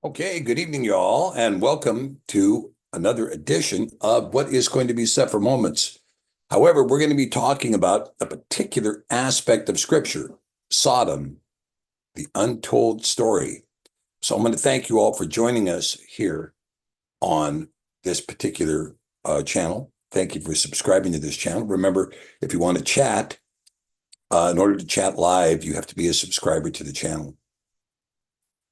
Okay, good evening, y'all, and welcome to another edition of what is going to be Sefer Moments. However, we're going to be talking about a particular aspect of Scripture, Sodom, the untold story. So I'm going to thank you all for joining us here on this particular channel. Thank you for subscribing to this channel. Remember, if you want to chat, in order to chat live, you have to be a subscriber to the channel.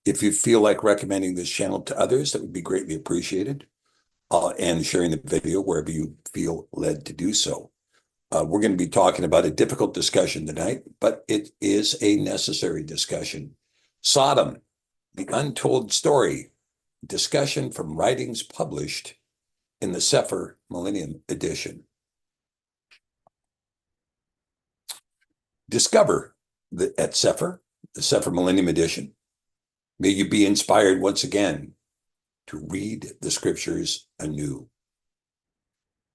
If you feel like recommending this channel to others, that would be greatly appreciated, and sharing the video wherever you feel led to do so. We're going to be talking about a difficult discussion tonight, but it is a necessary discussion. Sodom, the untold story, discussion from writings published in the Sefer Millennium Edition. Discover at Sefer, the Sefer Millennium Edition. May you be inspired once again to read the scriptures anew.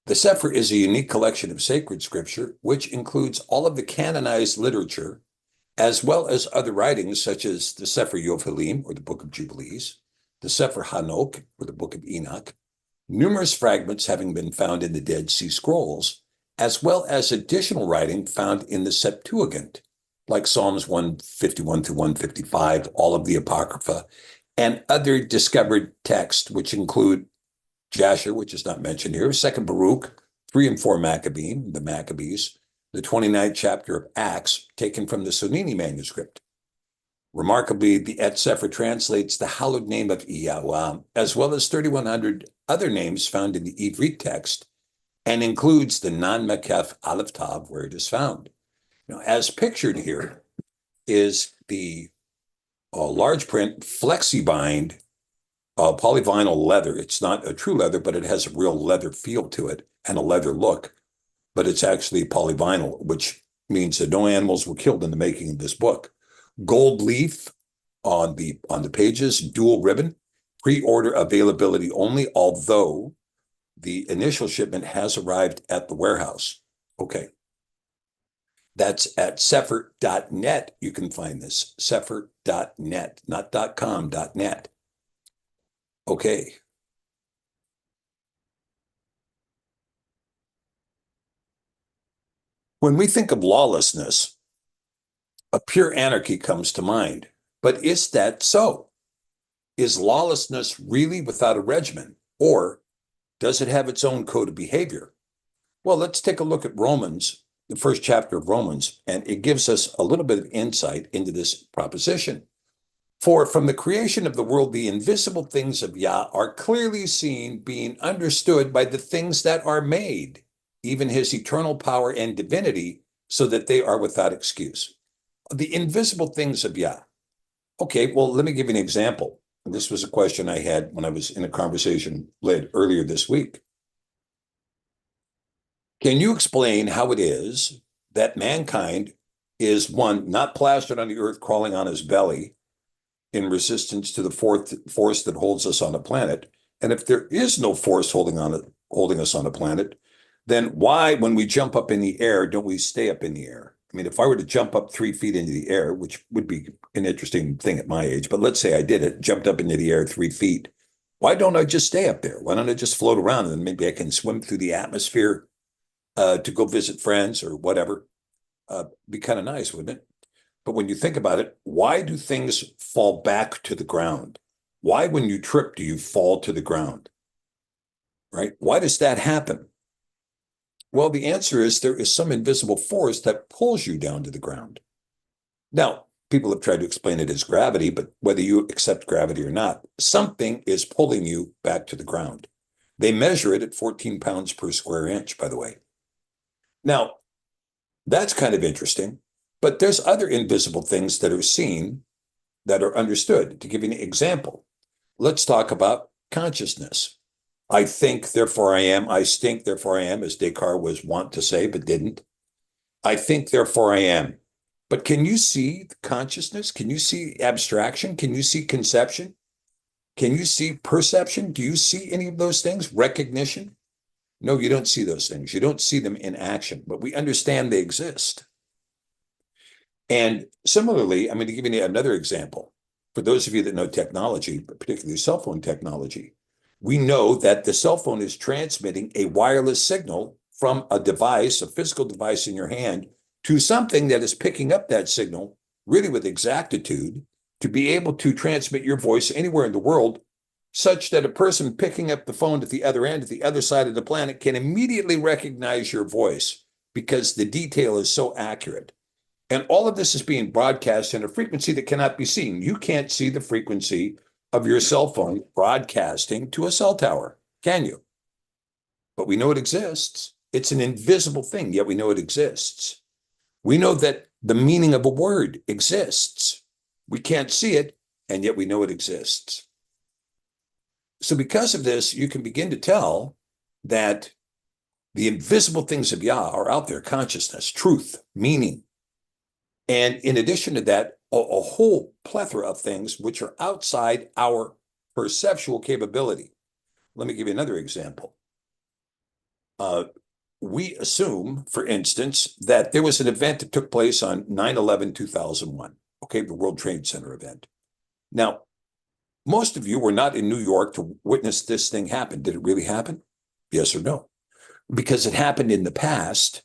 The Sefer is a unique collection of sacred scripture, which includes all of the canonized literature, as well as other writings such as the Sefer Yovelim, or the Book of Jubilees, the Sefer Hanok, or the Book of Enoch, numerous fragments having been found in the Dead Sea Scrolls, as well as additional writing found in the Septuagint, like Psalms 151 through 155, all of the Apocrypha, and other discovered texts, which include Jasher, which is not mentioned here, Second Baruch, 3 and 4 Maccabees, the Maccabees, the 29th chapter of Acts, taken from the Sonini manuscript. Remarkably, the Et Sefer translates the hallowed name of Yahweh, as well as 3,100 other names found in the Ivrit text, and includes the non-Makef Aleph Tav, where it is found. Now, as pictured here is the large print FlexiBind polyvinyl leather. It's not a true leather, but it has a real leather feel to it and a leather look. But it's actually polyvinyl, which means that no animals were killed in the making of this book. Gold leaf on the pages, dual ribbon, pre-order availability only, although the initial shipment has arrived at the warehouse. Okay. That's at sefer.net. You can find this, sefer.net, not .com, .net. Okay. When we think of lawlessness, a pure anarchy comes to mind. But is that so? Is lawlessness really without a regimen, or does it have its own code of behavior? Well, let's take a look at Romans, the first chapter of Romans, and it gives us a little bit of insight into this proposition. For from the creation of the world, the invisible things of Yah are clearly seen, being understood by the things that are made, even his eternal power and divinity, so that they are without excuse. The invisible things of Yah. Okay, well, let me give you an example. This was a question I had when I was in a conversation led earlier this week. Can you explain how it is that mankind is, one, not plastered on the earth, crawling on his belly in resistance to the force that holds us on the planet? And if there is no force holding us on the planet, then why, when we jump up in the air, don't we stay up in the air? I mean, if I were to jump up 3 feet into the air, which would be an interesting thing at my age, but let's say I did it, jumped up into the air 3 feet, why don't I just stay up there? Why don't I just float around, and then maybe I can swim through the atmosphere to go visit friends or whatever? Be kind of nice, wouldn't it? But when you think about it, why do things fall back to the ground? Why, when you trip, do you fall to the ground? Right? Why does that happen? Well, the answer is there is some invisible force that pulls you down to the ground. Now, people have tried to explain it as gravity, but whether you accept gravity or not, something is pulling you back to the ground. They measure it at 14 pounds per square inch, by the way. Now, that's kind of interesting, but there's other invisible things that are seen, that are understood. To give you an example, let's talk about consciousness. I think, therefore I am. I stink, therefore I am, as Descartes was wont to say, but didn't. I think, therefore I am. But can you see consciousness? Can you see abstraction? Can you see conception? Can you see perception? Do you see any of those things? Recognition? No, you don't see those things. You don't see them in action, but we understand they exist. And similarly, I'm going to give you another example. For those of you that know technology, particularly cell phone technology, we know that the cell phone is transmitting a wireless signal from a device, a physical device in your hand, to something that is picking up that signal really with exactitude to be able to transmit your voice anywhere in the world, such that a person picking up the phone at the other end, at the other side of the planet, can immediately recognize your voice because the detail is so accurate. And all of this is being broadcast in a frequency that cannot be seen. You can't see the frequency of your cell phone broadcasting to a cell tower, can you? But we know it exists. It's an invisible thing, yet we know it exists. We know that the meaning of a word exists. We can't see it, and yet we know it exists. So because of this, you can begin to tell that the invisible things of Yah are out there: consciousness, truth, meaning. And in addition to that, a whole plethora of things which are outside our perceptual capability. Let me give you another example. We assume, for instance, that there was an event that took place on 9/11/2001, okay, the World Trade Center event. Now, most of you were not in New York to witness this thing happen. Did it really happen? Yes or no? Because it happened in the past.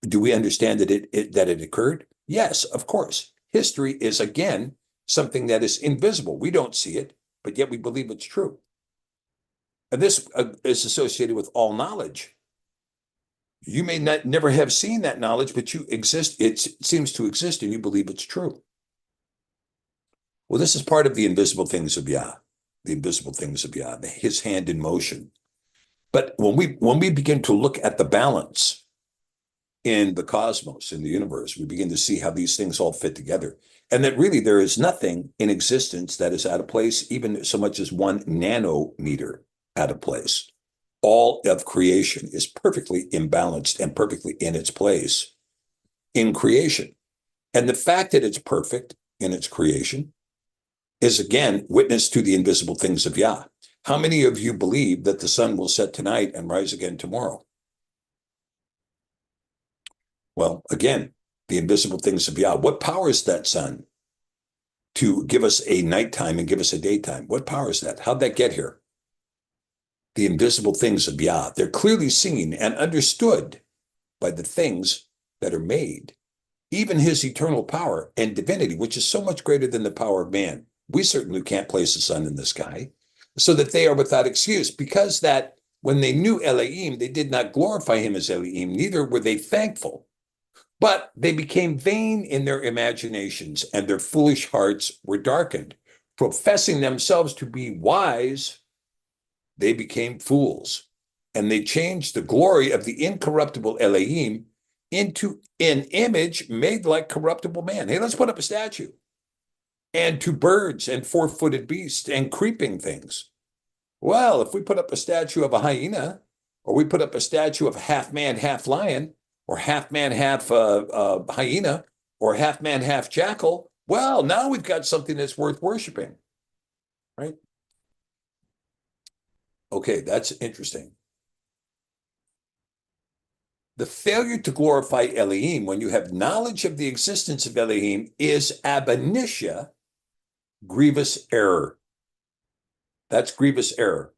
Do we understand that it occurred? Yes, of course. History is, again, something that is invisible. We don't see it, but yet we believe it's true. And this is associated with all knowledge. You may never have seen that knowledge, but you exist. It seems to exist, and you believe it's true. Well, this is part of the invisible things of Yah, the invisible things of Yah, his hand in motion. But when we begin to look at the balance in the cosmos, in the universe, we begin to see how these things all fit together. And that really there is nothing in existence that is out of place, even so much as 1 nanometer out of place. All of creation is perfectly imbalanced and perfectly in its place in creation. And the fact that it's perfect in its creation is, again, witness to the invisible things of Yah. How many of you believe that the sun will set tonight and rise again tomorrow? Well, again, the invisible things of Yah. What powers that sun to give us a nighttime and give us a daytime? What powers that? How'd that get here? The invisible things of Yah. They're clearly seen and understood by the things that are made. Even his eternal power and divinity, which is so much greater than the power of man. We certainly can't place the sun in the sky, so that they are without excuse, because that when they knew Elohim, they did not glorify him as Elohim, neither were they thankful. But they became vain in their imaginations, and their foolish hearts were darkened. Professing themselves to be wise, they became fools, and they changed the glory of the incorruptible Elohim into an image made like corruptible man. Hey, let's put up a statue. And to birds and four-footed beasts and creeping things. Well, if we put up a statue of a hyena, or we put up a statue of half man, half lion, or half man, half hyena, or half man, half jackal, well, now we've got something that's worth worshiping, right? Okay, that's interesting. The failure to glorify Elohim when you have knowledge of the existence of Elohim is ab initio grievous error. That's grievous error.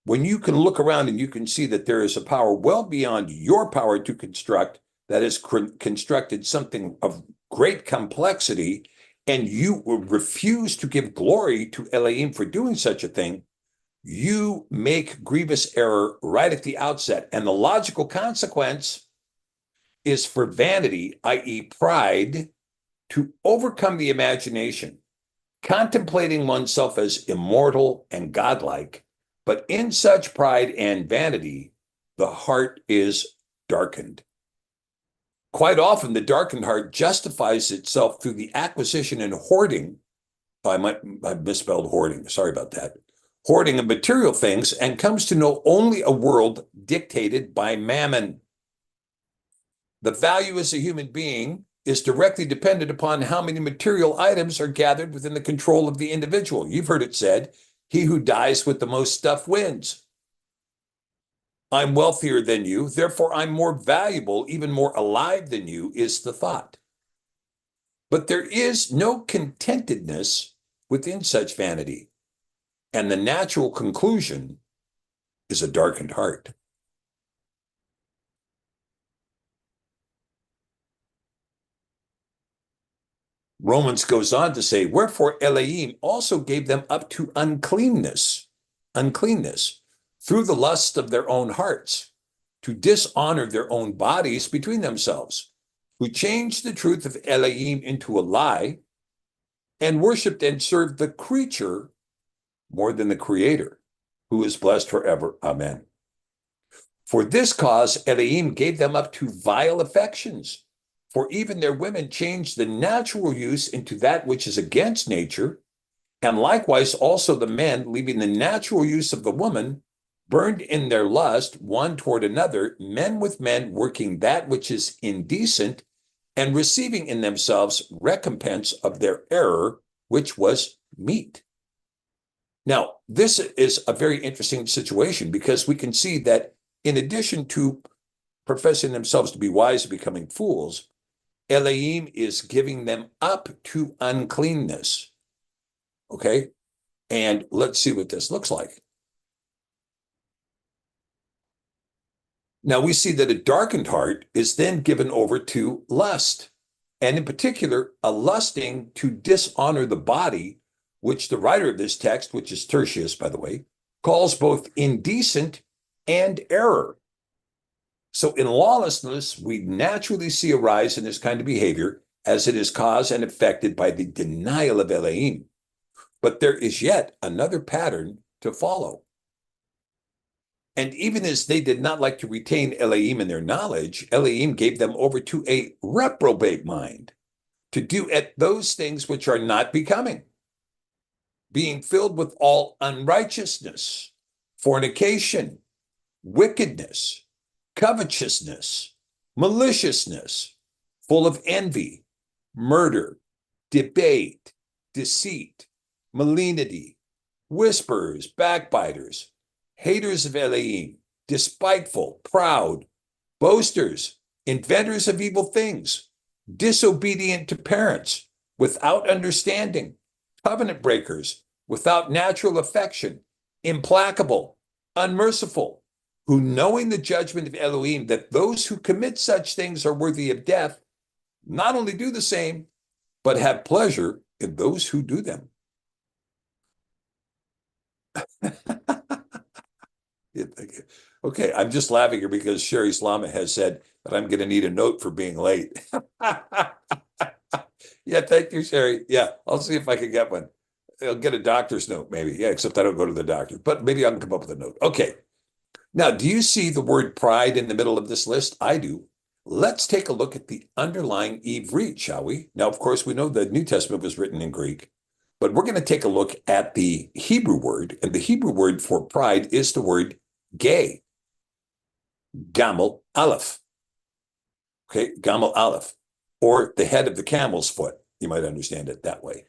When you can look around and you can see that there is a power well beyond your power to construct that has constructed something of great complexity, and you refuse to give glory to Elohim for doing such a thing, you make grievous error right at the outset. And the logical consequence is for vanity, i.e. pride, to overcome the imagination, contemplating oneself as immortal and godlike. But in such pride and vanity, the heart is darkened. Quite often, the darkened heart justifies itself through the acquisition and hoarding. I misspelled hoarding. Sorry about that. Hoarding of material things, and comes to know only a world dictated by mammon. The value as a human being is directly dependent upon how many material items are gathered within the control of the individual. You've heard it said, he who dies with the most stuff wins. I'm wealthier than you, therefore I'm more valuable, even more alive than you, is the thought. But there is no contentedness within such vanity. And the natural conclusion is a darkened heart. Romans goes on to say, wherefore Elohim also gave them up to uncleanness, through the lust of their own hearts, to dishonor their own bodies between themselves, who changed the truth of Elohim into a lie, and worshiped and served the creature more than the Creator, who is blessed forever. Amen. For this cause Elohim gave them up to vile affections, for even their women changed the natural use into that which is against nature, and likewise also the men, leaving the natural use of the woman, burned in their lust one toward another, men with men, working that which is indecent, and receiving in themselves recompense of their error, which was meat. Now, this is a very interesting situation, because we can see that in addition to professing themselves to be wise and becoming fools, Elohim is giving them up to uncleanness. Okay? And let's see what this looks like. Now we see that a darkened heart is then given over to lust, and in particular, a lusting to dishonor the body, which the writer of this text, which is Tertius, by the way, calls both indecent and error. So in lawlessness, we naturally see a rise in this kind of behavior, as it is caused and affected by the denial of Elohim. But there is yet another pattern to follow. And even as they did not like to retain Elohim in their knowledge, Elohim gave them over to a reprobate mind, to do at those things which are not becoming, being filled with all unrighteousness, fornication, wickedness, covetousness, maliciousness, full of envy, murder, debate, deceit, malignity, whisperers, backbiters, haters of Elohim, despiteful, proud, boasters, inventors of evil things, disobedient to parents, without understanding, covenant breakers, without natural affection, implacable, unmerciful, who, knowing the judgment of Elohim, that those who commit such things are worthy of death, not only do the same, but have pleasure in those who do them. Okay, I'm just laughing here because Sherry Slama has said that I'm going to need a note for being late. Yeah, thank you, Sherry. Yeah, I'll see if I can get one. I'll get a doctor's note, maybe. Yeah, except I don't go to the doctor, but maybe I can come up with a note. Okay. Now, do you see the word pride in the middle of this list? I do. Let's take a look at the underlying Ivrit, shall we? Now, of course, we know the New Testament was written in Greek, but we're going to take a look at the Hebrew word, and the Hebrew word for pride is the word gay, Gamel Aleph. Okay, Gamel Aleph, or the head of the camel's foot. You might understand it that way.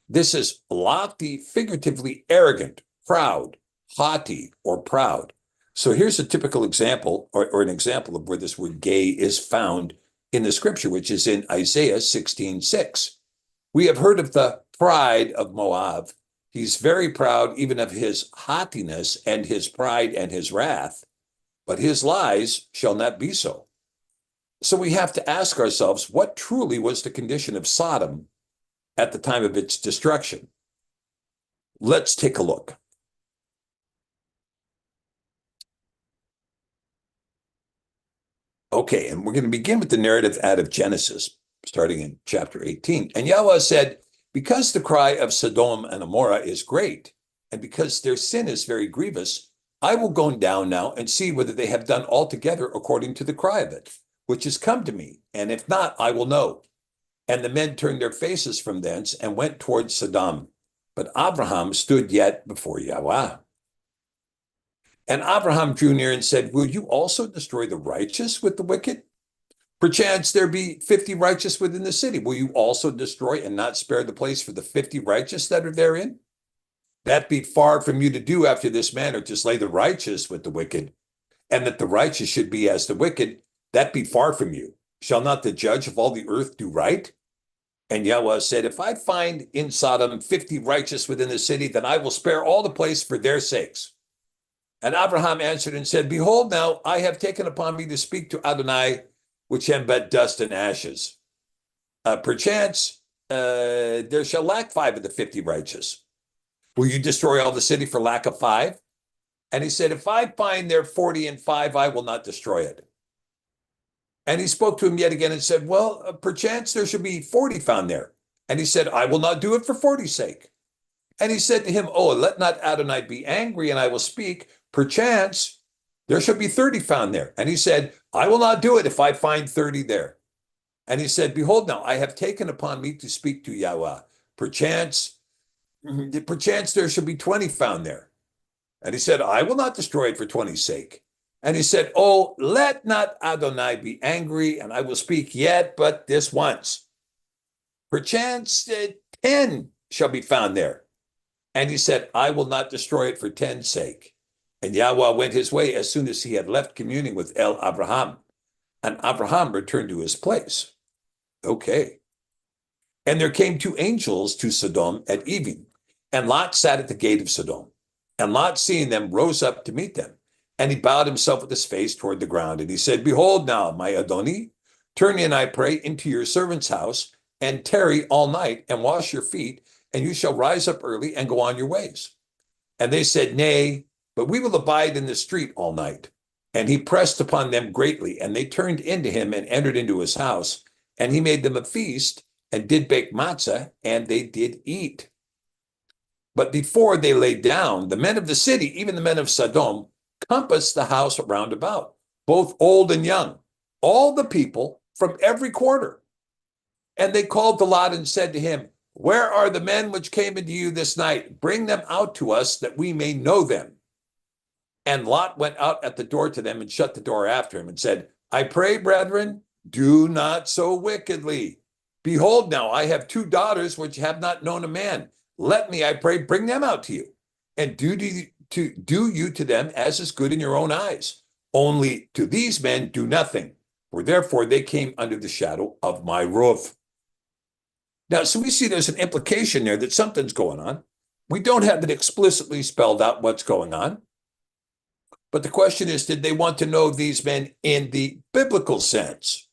This is lofty, figuratively arrogant, proud, haughty, or proud. So here's a typical example, or an example of where this word gay is found in the scripture, which is in Isaiah 16:6. We have heard of the pride of Moab. He's very proud even of his haughtiness and his pride and his wrath, but his lies shall not be so. So we have to ask ourselves, what truly was the condition of Sodom at the time of its destruction? Let's take a look. Okay, and we're going to begin with the narrative out of Genesis, starting in chapter 18. And Yahweh said, because the cry of Sodom and Gomorrah is great, and because their sin is very grievous, I will go down now and see whether they have done altogether according to the cry of it, which has come to me, and if not, I will know. And the men turned their faces from thence and went towards Sodom. But Abraham stood yet before Yahweh. And Abraham drew near and said, will you also destroy the righteous with the wicked? Perchance there be 50 righteous within the city. Will you also destroy and not spare the place for the 50 righteous that are therein? That be far from you to do after this manner, to slay the righteous with the wicked, and that the righteous should be as the wicked. That be far from you. Shall not the judge of all the earth do right? And Yahweh said, if I find in Sodom 50 righteous within the city, then I will spare all the place for their sakes. And Abraham answered and said, behold, now I have taken upon me to speak to Adonai, which am but dust and ashes. Perchance there shall lack 5 of the 50 righteous. Will you destroy all the city for lack of 5? And he said, if I find there 40 and 5, I will not destroy it. And he spoke to him yet again and said, well, perchance there should be 40 found there. And he said, I will not do it for 40's sake. And he said to him, oh, let not Adonai be angry, and I will speak. Perchance there should be 30 found there. And he said, I will not do it if I find 30 there. And he said, behold, now I have taken upon me to speak to Yahweh. Perchance there should be 20 found there. And he said, I will not destroy it for 20's sake. And he said, oh, let not Adonai be angry, and I will speak yet but this once. Perchance 10 shall be found there. And he said, I will not destroy it for 10's sake. And Yahweh went his way as soon as he had left communing with El Abraham. And Abraham returned to his place. Okay. And there came 2 angels to Sodom at evening, and Lot sat at the gate of Sodom. And Lot, seeing them, rose up to meet them. And he bowed himself with his face toward the ground. And he said, behold now, my Adoni, turn in, I pray, into your servant's house, and tarry all night, and wash your feet, and you shall rise up early and go on your ways. And they said, nay, but we will abide in the street all night. And he pressed upon them greatly, and they turned into him and entered into his house. And he made them a feast, and did bake matzah, and they did eat. But before they lay down, the men of the city, even the men of Sodom, compassed the house round about, both old and young, all the people from every quarter. And they called to Lot and said to him, where are the men which came into you this night? Bring them out to us, that we may know them. And Lot went out at the door to them and shut the door after him and said, I pray, brethren, do not so wickedly. Behold, now I have 2 daughters which have not known a man. Let me, I pray, bring them out to you, and do you to them as is good in your own eyes. Only to these men do nothing, for therefore they came under the shadow of my roof. Now, so we see there's an implication there that something's going on. We don't have it explicitly spelled out what's going on. But the question is, did they want to know these men in the biblical sense?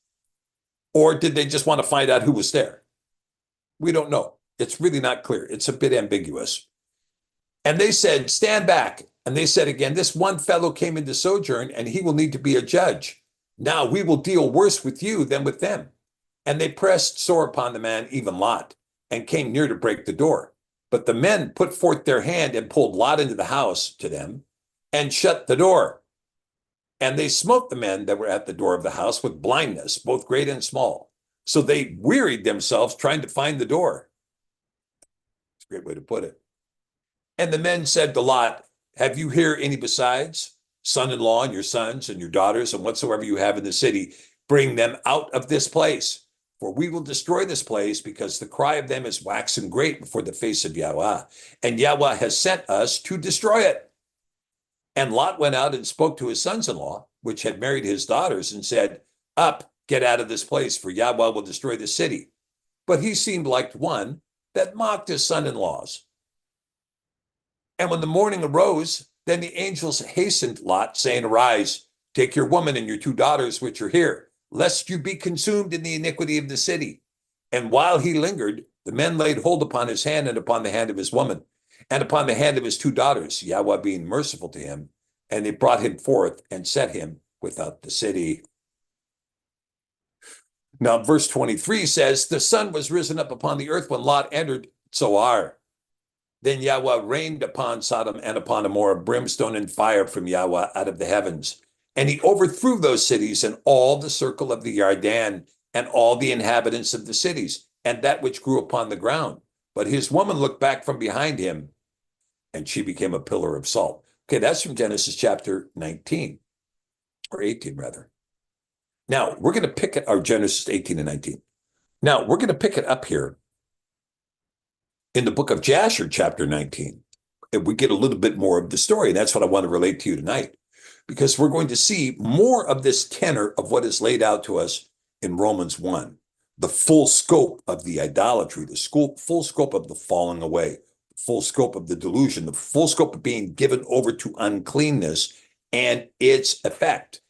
Or did they just want to find out who was there? We don't know. It's really not clear. It's a bit ambiguous. And they said, stand back. And they said again, this one fellow came into sojourn, and he will need to be a judge. Now we will deal worse with you than with them. And they pressed sore upon the man, even Lot, and came near to break the door. But the men put forth their hand and pulled Lot into the house to them, and shut the door. And they smote the men that were at the door of the house with blindness, both great and small. So they wearied themselves trying to find the door. It's a great way to put it. And the men said to Lot, have you here any besides? Son-in-law and your sons and your daughters and whatsoever you have in the city, bring them out of this place. For we will destroy this place, because the cry of them is waxen great before the face of Yahweh. And Yahweh has sent us to destroy it. And Lot went out and spoke to his sons-in-law, which had married his daughters, and said, up, get out of this place, for Yahweh will destroy the city. But he seemed like one that mocked his son-in-laws. And when the morning arose, then the angels hastened Lot, saying, arise, take your woman and your 2 daughters which are here, lest you be consumed in the iniquity of the city. And while he lingered, the men laid hold upon his hand and upon the hand of his woman, and upon the hand of his 2 daughters, Yahweh being merciful to him. And they brought him forth and set him without the city. Now, verse 23 says, the sun was risen up upon the earth when Lot entered Zoar. Then Yahweh rained upon Sodom and upon Amorah brimstone and fire from Yahweh out of the heavens. And he overthrew those cities and all the circle of the Yarden and all the inhabitants of the cities and that which grew upon the ground. But his woman looked back from behind him, and she became a pillar of salt. Okay, that's from Genesis chapter 19, or 18 rather. Now, we're going to pick it, our Genesis 18 and 19. Now, we're going to pick it up here in the book of Jasher, chapter 19. And we get a little bit more of the story. And that's what I want to relate to you tonight, because we're going to see more of this tenor of what is laid out to us in Romans 1. the full scope of the idolatry, the full scope of the falling away, the full scope of the delusion, the full scope of being given over to uncleanness and its effect.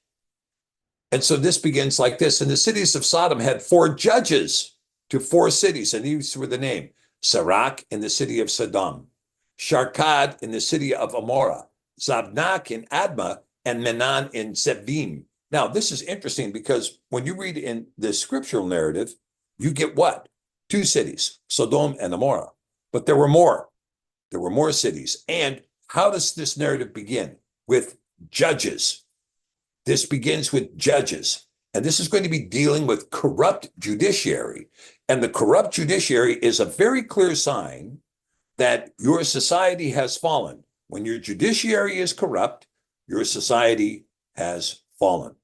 And so this begins like this. And the cities of Sodom had 4 judges to 4 cities, and these were the name: Sirach in the city of Sodom, Sharkad in the city of Amorah, Zabnak in Admah, and Menon in Sevim. Now, this is interesting because when you read in the scriptural narrative, you get what? 2 cities, Sodom and Amorah. But there were more. There were more cities. And how does this narrative begin? With judges. This begins with judges. And this is going to be dealing with corrupt judiciary. And the corrupt judiciary is a very clear sign that your society has fallen. When your judiciary is corrupt, your society has fallen.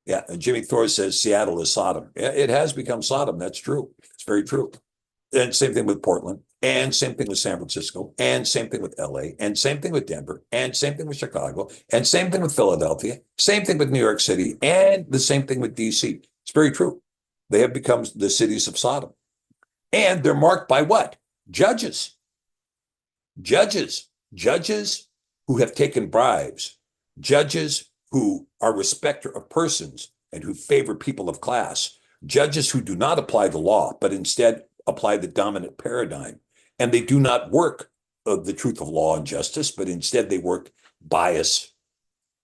Yeah, and Jimmy Thor says Seattle is Sodom. Yeah, it has become Sodom. That's true. It's very true. And same thing with Portland, and same thing with San Francisco, and same thing with LA, and same thing with Denver, and same thing with Chicago, and same thing with Philadelphia, same thing with New York City, and the same thing with DC. It's very true. They have become the cities of Sodom. And they're marked by what? Judges. Judges who have taken bribes, judges who are respecter of persons and who favor people of class, judges who do not apply the law, but instead apply the dominant paradigm. And they do not work the truth of law and justice, but instead they work bias,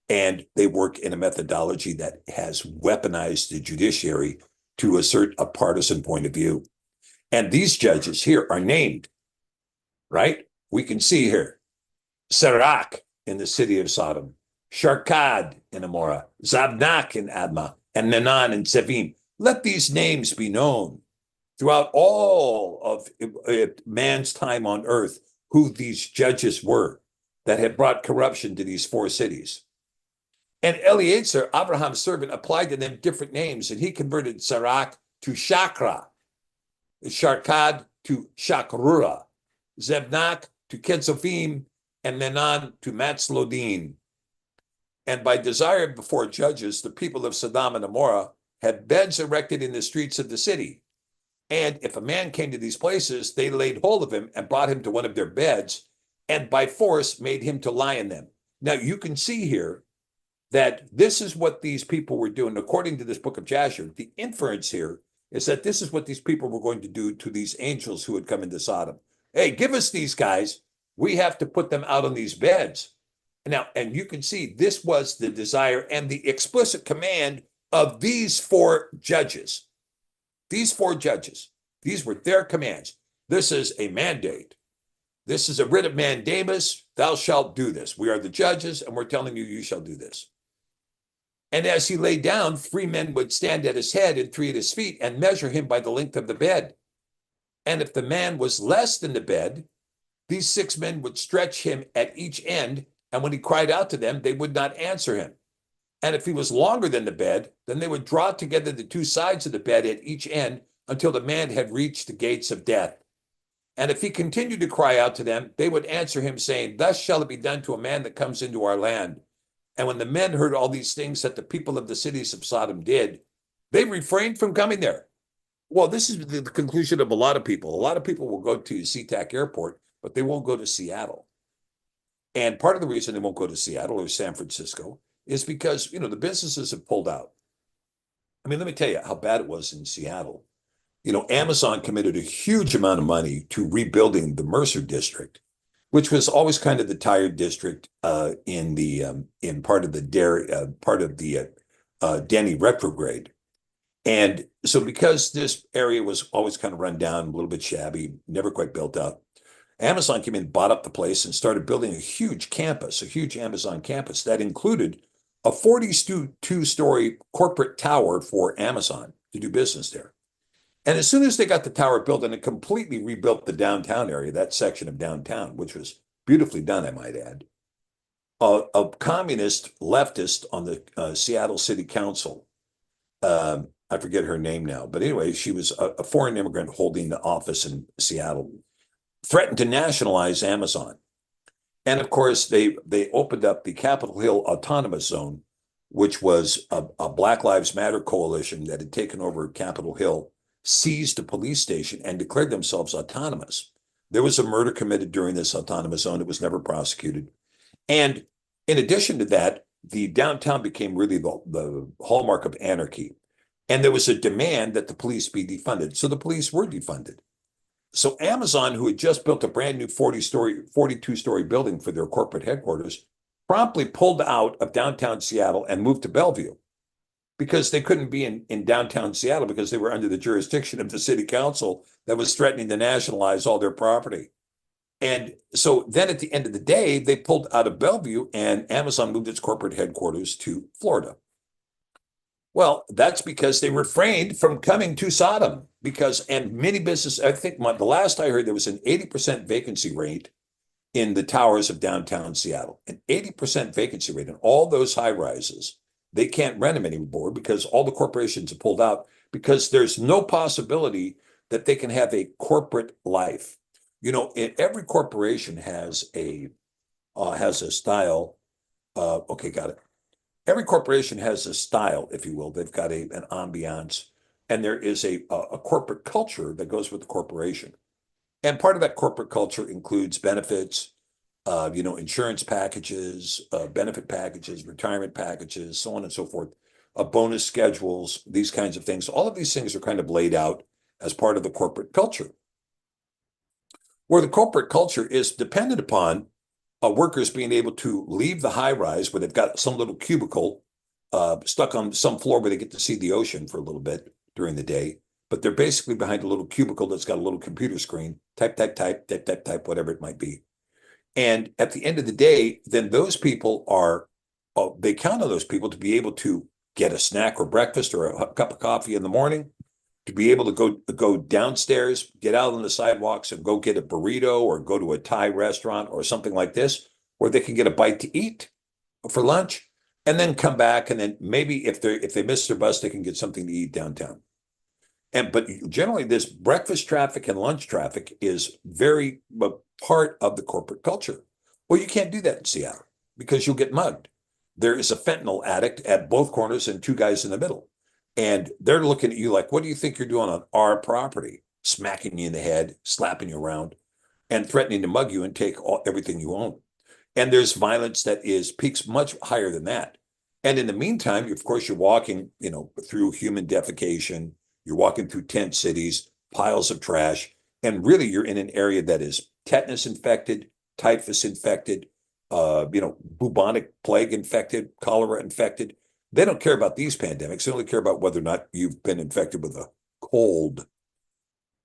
and they work in a methodology that has weaponized the judiciary to assert a partisan point of view. And these judges here are named, right? We can see here, Sirach in the city of Sodom, Sharkad in Amorah, Zabnak in Admah, and Menon in Sevim. Let these names be known throughout all of man's time on earth, who these judges were that had brought corruption to these 4 cities. And Eliezer, Abraham's servant, applied to them different names, and he converted Sirach to Shakra, Sharkad to Shakrura, Zebnak to Ketzofim, and Menon to Matzlodin. And by desire before judges, the people of Sodom and Amorah had beds erected in the streets of the city. And if a man came to these places, they laid hold of him and brought him to one of their beds, and by force made him to lie in them. Now, you can see here that this is what these people were doing. According to this book of Jasher, the inference here is that this is what these people were going to do to these angels who had come into Sodom. Hey, give us these guys. We have to put them out on these beds. Now, and you can see this was the desire and the explicit command of these 4 judges. These 4 judges, these were their commands. This is a mandate. This is a writ of mandamus. Thou shalt do this. We are the judges, and we're telling you, you shall do this. And as he lay down, 3 men would stand at his head and 3 at his feet and measure him by the length of the bed. And if the man was less than the bed, these 6 men would stretch him at each end, and when he cried out to them, they would not answer him. And if he was longer than the bed, then they would draw together the 2 sides of the bed at each end until the man had reached the gates of death. And if he continued to cry out to them, they would answer him, saying, Thus shall it be done to a man that comes into our land. And when the men heard all these things that the people of the cities of Sodom did, they refrained from coming there. Well, this is the conclusion of a lot of people. A lot of people will go to SeaTac Airport, but they won't go to Seattle. And part of the reason they won't go to Seattle or San Francisco is because, the businesses have pulled out. I mean, let me tell you how bad it was in Seattle. Amazon committed a huge amount of money to rebuilding the Mercer district, which was always kind of the tired district in part of the Denny retrograde. And so because this area was always kind of run down, a little bit shabby, never quite built up, Amazon came in, bought up the place, and started building a huge Amazon campus that included a 42-story corporate tower for Amazon to do business there. And as soon as they got the tower built, and it completely rebuilt the downtown area, that section of downtown, which was beautifully done, I might add, a communist leftist on the Seattle City Council, I forget her name now, but anyway, she was a foreign immigrant holding the office in Seattle, threatened to nationalize Amazon. And of course, they opened up the Capitol Hill Autonomous Zone, which was a Black Lives Matter coalition that had taken over Capitol Hill seized a police station and declared themselves autonomous. There was a murder committed during this autonomous zone. It was never prosecuted. And in addition to that, the downtown became really the hallmark of anarchy. And there was a demand that the police be defunded. So the police were defunded. So Amazon, who had just built a brand new 42-story building for their corporate headquarters, promptly pulled out of downtown Seattle and moved to Bellevue because they couldn't be in downtown Seattle because they were under the jurisdiction of the city council that was threatening to nationalize all their property. And so then at the end of the day, they pulled out of Bellevue and Amazon moved its corporate headquarters to Florida. Well, that's because they refrained from coming to Sodom and many businesses, I think the last I heard, there was an 80% vacancy rate in the towers of downtown Seattle, an 80% vacancy rate in all those high rises. They can't rent them anymore because all the corporations have pulled out because there's no possibility that they can have a corporate life. Every corporation has a style. Okay, got it. Every corporation has a style, if you will. They've got an ambiance, and there is a corporate culture that goes with the corporation. And part of that corporate culture includes benefits, insurance packages, benefit packages, retirement packages, so on and so forth, bonus schedules, these kinds of things. All of these things are kind of laid out as part of the corporate culture. Where the corporate culture is dependent upon workers being able to leave the high rise where they've got some little cubicle stuck on some floor where they get to see the ocean for a little bit during the day, but they're basically behind a little cubicle that's got a little computer screen, type, whatever it might be. And at the end of the day, then those people they count on those people to be able to get a snack or breakfast or a cup of coffee in the morning, to be able to go downstairs, get out on the sidewalks and go get a burrito or go to a Thai restaurant or something like this, where they can get a bite to eat for lunch and then come back. And then maybe if they miss their bus, they can get something to eat downtown. But generally this breakfast traffic and lunch traffic is very part of the corporate culture. Well, you can't do that in Seattle because you'll get mugged. There is a fentanyl addict at both corners and two guys in the middle. And they're looking at you like, what do you think you're doing on our property? Smacking you in the head, slapping you around, and threatening to mug you and take everything you own. And there's violence that peaks much higher than that. And in the meantime, of course, you're walking, through human defecation. You're walking through tent cities, piles of trash, and really you're in an area that is tetanus infected, typhus infected, bubonic plague infected, cholera infected. They don't care about these pandemics. They only care about whether or not you've been infected with a cold.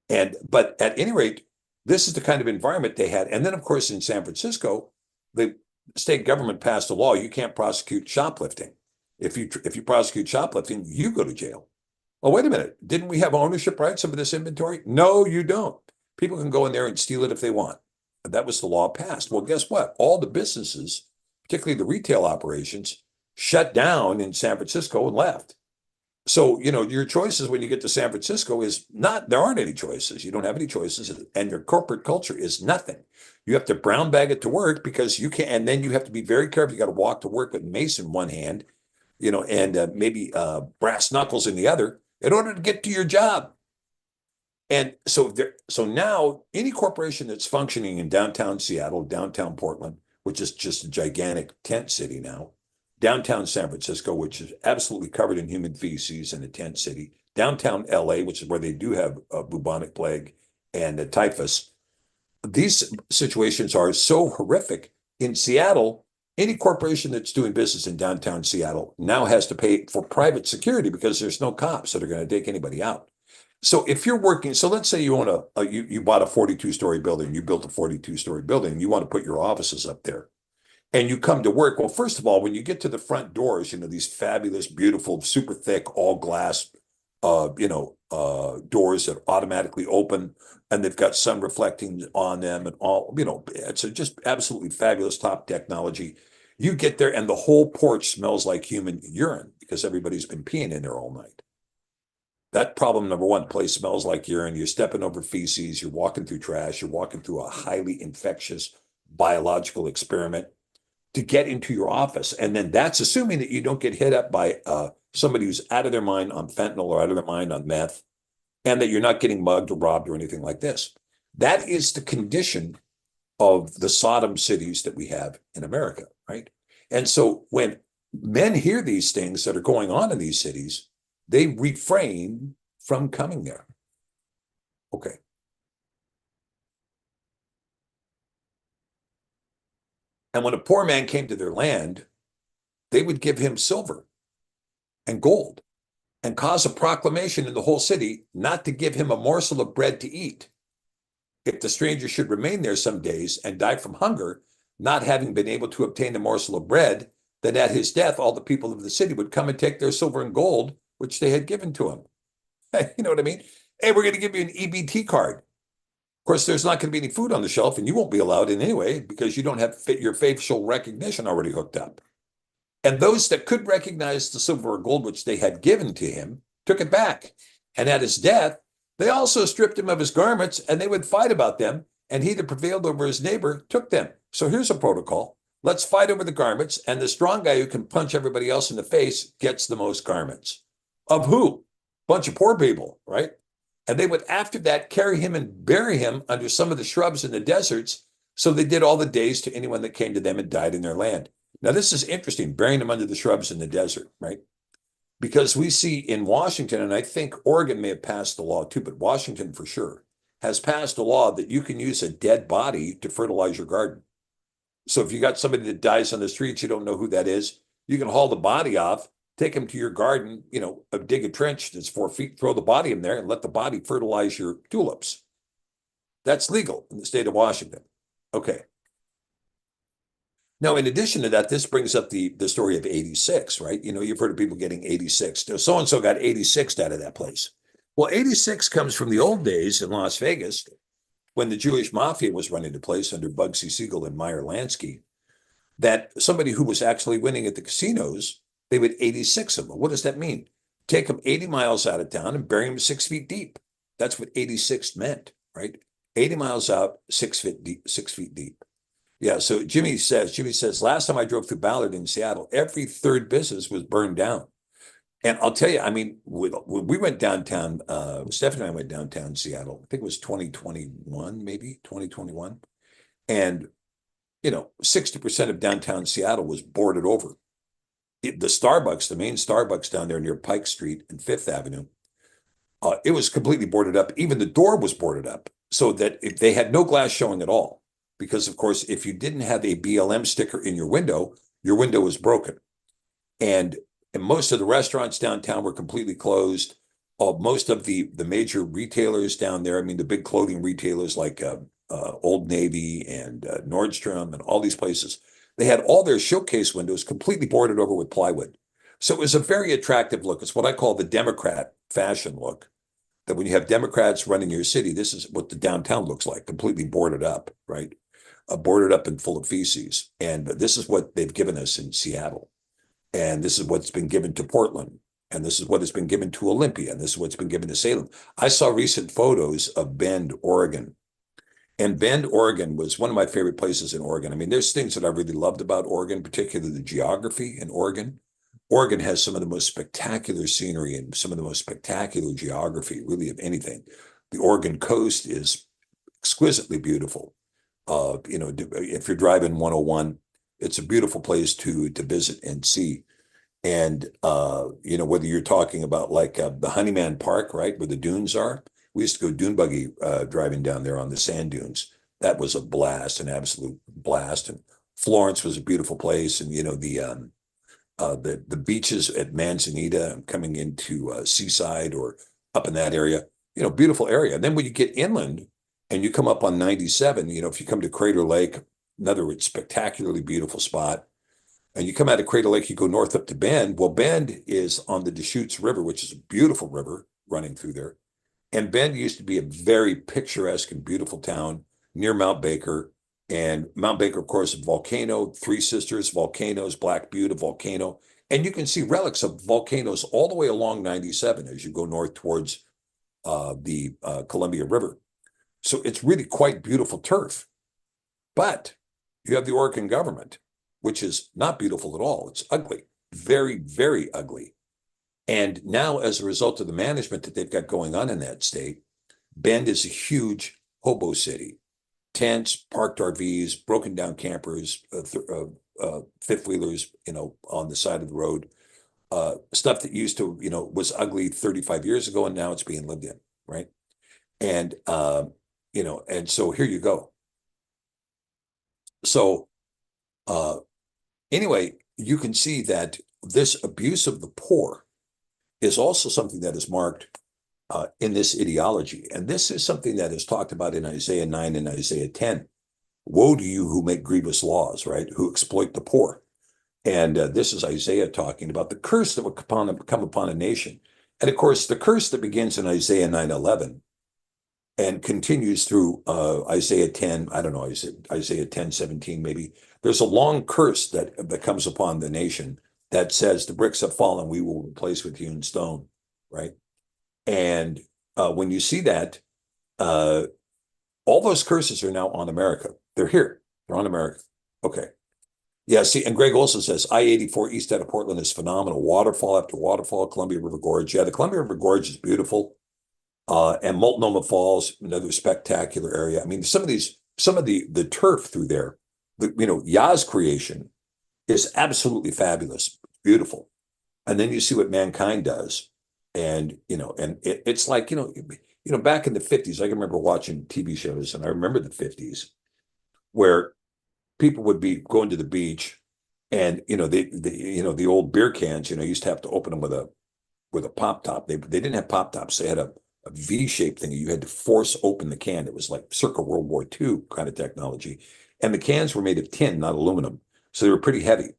But at any rate, this is the kind of environment they had. And then, of course, in San Francisco, the state government passed a law. You can't prosecute shoplifting. If you prosecute shoplifting, you go to jail. Oh, wait a minute. Didn't we have ownership rights over this inventory? No, you don't. People can go in there and steal it if they want. That was the law passed. Well, guess what? All the businesses, particularly the retail operations, shut down in San Francisco and left. So, your choices when you get to San Francisco there aren't any choices. You don't have any choices. And your corporate culture is nothing. You have to brown bag it to work because you can't, and then you have to be very careful. You got to walk to work with mace in one hand, and maybe brass knuckles in the other in order to get to your job. And so now any corporation that's functioning in downtown Seattle, downtown Portland, which is just a gigantic tent city now, downtown San Francisco, which is absolutely covered in human feces and a tent city, downtown LA, which is where they do have a bubonic plague and a typhus. These situations are so horrific. In Seattle, any corporation that's doing business in downtown Seattle now has to pay for private security because there's no cops that are going to take anybody out. So if you're working, so let's say you own you bought a 42-story building, you built a 42-story building, and you want to put your offices up there. And you come to work. Well, first of all, when you get to the front doors, these fabulous, beautiful, super thick, all glass, doors that automatically open, and they've got sun reflecting on them, and all, it's just absolutely fabulous top technology. You get there, and the whole porch smells like human urine because everybody's been peeing in there all night. That problem number one, place smells like urine. You're stepping over feces. You're walking through trash. You're walking through a highly infectious biological experiment to get into your office. And then that's assuming that you don't get hit up by somebody who's out of their mind on fentanyl or out of their mind on meth. and that you're not getting mugged or robbed or anything like this. That is the condition of the Sodom cities that we have in America, right? And so when men hear these things that are going on in these cities, they refrain from coming there. Okay. And when a poor man came to their land, they would give him silver and gold and cause a proclamation in the whole city not to give him a morsel of bread to eat. If the stranger should remain there some days and die from hunger, not having been able to obtain a morsel of bread, then at his death, all the people of the city would come and take their silver and gold, which they had given to him. You know what I mean? Hey, we're going to give you an EBT card. Of course, there's not going to be any food on the shelf, and you won't be allowed in anyway because you don't have your facial recognition already hooked up. And those that could recognize the silver or gold which they had given to him took it back. And at his death, they also stripped him of his garments, and they would fight about them. And he that prevailed over his neighbor took them. So here's a protocol. Let's fight over the garments, and the strong guy who can punch everybody else in the face gets the most garments. Of who? Bunch of poor people, right? And they would, after that, carry him and bury him under some of the shrubs in the deserts. So they did all the days to anyone that came to them and died in their land. Now, this is interesting, burying them under the shrubs in the desert, right? Because we see in Washington, and I think Oregon may have passed the law too, but Washington for sure has passed a law that you can use a dead body to fertilize your garden. So if you got somebody that dies on the streets, you don't know who that is, you can haul the body off, take him to your garden, dig a trench that's 4 feet, throw the body in there and let the body fertilize your tulips. That's legal in the state of Washington. Okay. Now, in addition to that, this brings up the story of 86, right? You've heard of people getting 86. So-and-so got 86 out of that place. Well, 86 comes from the old days in Las Vegas when the Jewish mafia was running the place under Bugsy Siegel and Meyer Lansky, that somebody who was actually winning at the casinos, they would 86 them. What does that mean? Take them 80 miles out of town and bury them 6 feet deep. That's what 86 meant, right? 80 miles out, 6 feet deep, 6 feet deep. Yeah, so Jimmy says, last time I drove through Ballard in Seattle, every third business was burned down. And I'll tell you, I mean, when we went downtown, Stephanie and I went downtown Seattle, I think it was 2021, maybe 2021. And, 60% of downtown Seattle was boarded over. The Starbucks, the main Starbucks down there near Pike Street and Fifth Avenue, it was completely boarded up. Even the door was boarded up so that they had no glass showing at all. Because, of course, if you didn't have a BLM sticker in your window was broken. And most of the restaurants downtown were completely closed. Most of the major retailers down there, I mean, the big clothing retailers like Old Navy and Nordstrom and all these places, they had all their showcase windows completely boarded over with plywood. So it was a very attractive look. It's what I call the Democrat fashion look. That when you have Democrats running your city, this is what the downtown looks like, completely boarded up, right? Boarded up and full of feces. And this is what they've given us in Seattle. And this is what's been given to Portland. And this is what has been given to Olympia. And this is what's been given to Salem. I saw recent photos of Bend, Oregon. And Bend, Oregon was one of my favorite places in Oregon. I mean, there's things that I really loved about Oregon, particularly the geography in Oregon. Oregon has some of the most spectacular scenery and some of the most spectacular geography, really, of anything. The Oregon coast is exquisitely beautiful. If you're driving 101, it's a beautiful place to visit and see. And, whether you're talking about like the Honeyman Park, right, where the dunes are, we used to go dune buggy driving down there on the sand dunes. That was a blast, an absolute blast. And Florence was a beautiful place. And, the beaches at Manzanita coming into Seaside or up in that area, beautiful area. And then when you get inland, and you come up on 97, if you come to Crater Lake, another spectacularly beautiful spot, and you come out of Crater Lake, you go north up to Bend. Well, Bend is on the Deschutes River, which is a beautiful river running through there. And Bend used to be a very picturesque and beautiful town near Mount Baker. And Mount Baker, of course, a volcano, Three Sisters, volcanoes, Black Butte, a volcano. And you can see relics of volcanoes all the way along 97 as you go north towards the Columbia River. So it's really quite beautiful turf. But you have the Oregon government, which is not beautiful at all. It's ugly, very, very ugly. And now, as a result of the management that they've got going on in that state, Bend is a huge hobo city. Tents, parked RVs, broken down campers, fifth wheelers, on the side of the road. Stuff that used to, was ugly 35 years ago, and now it's being lived in, right? And and so here you go. So anyway, you can see that this abuse of the poor is also something that is marked in this ideology. And this is something that is talked about in Isaiah 9 and Isaiah 10. Woe to you who make grievous laws, right? Who exploit the poor. And this is Isaiah talking about the curse that would come upon a nation. And of course, the curse that begins in Isaiah 9:11 and continues through Isaiah 10, I don't know, Isaiah 10:17 maybe. There's a long curse that comes upon the nation that says the bricks have fallen, we will replace with hewn stone, right? And when you see that, all those curses are now on America. They're here. They're on America. Okay. Yeah, see, and Greg also says I-84 east out of Portland is phenomenal. Waterfall after waterfall, Columbia River Gorge. Yeah, the Columbia River Gorge is beautiful. And Multnomah Falls, another spectacular area. I mean, some of the turf through there, Yah's creation is absolutely fabulous, beautiful. And then you see what mankind does. And, it's like, back in the 50s, I can remember watching TV shows, and I remember the 50s where people would be going to the beach, and the old beer cans, used to have to open them with a pop top. They didn't have pop tops. They had a V-shaped thing. You had to force open the can. It was like circa World War II kind of technology, and the cans were made of tin, not aluminum, so they were pretty heavy.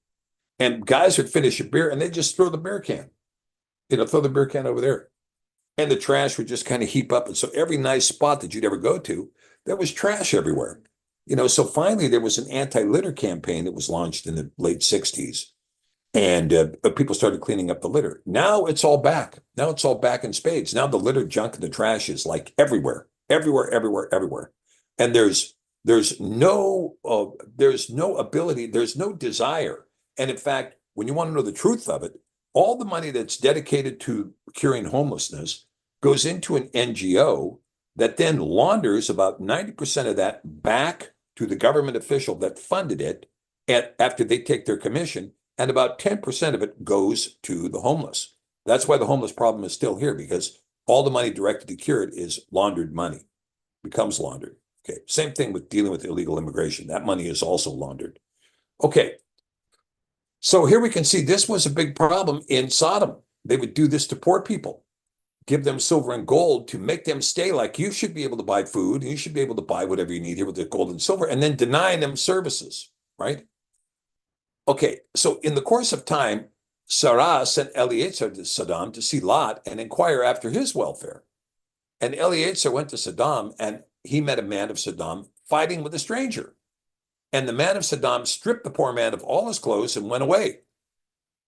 And guys would finish a beer, and they'd just throw the beer can, throw the beer can over there, and the trash would just kind of heap up. And so every nice spot that you'd ever go to, there was trash everywhere. So finally there was an anti-litter campaign that was launched in the late 60s, and people started cleaning up the litter. Now it's all back. Now it's all back in spades. Now the litter, junk, and the trash is like everywhere, everywhere, everywhere, everywhere. And there's no ability, there's no desire. And in fact, when you want to know the truth of it, all the money that's dedicated to curing homelessness goes into an NGO that then launders about 90% of that back to the government official that funded it after they take their commission, and about 10% of it goes to the homeless. That's why the homeless problem is still here, because all the money directed to cure it is laundered money, becomes laundered. Okay, same thing with dealing with illegal immigration. That money is also laundered. Okay, so here we can see this was a big problem in Sodom. They would do this to poor people, give them silver and gold to make them stay, like you should be able to buy food, and you should be able to buy whatever you need here with the gold and silver, and then denying them services, right? Okay, so in the course of time, Sarah sent Eliezer to Sodom to see Lot and inquire after his welfare. And Eliezer went to Sodom, and he met a man of Sodom fighting with a stranger. And the man of Sodom stripped the poor man of all his clothes and went away.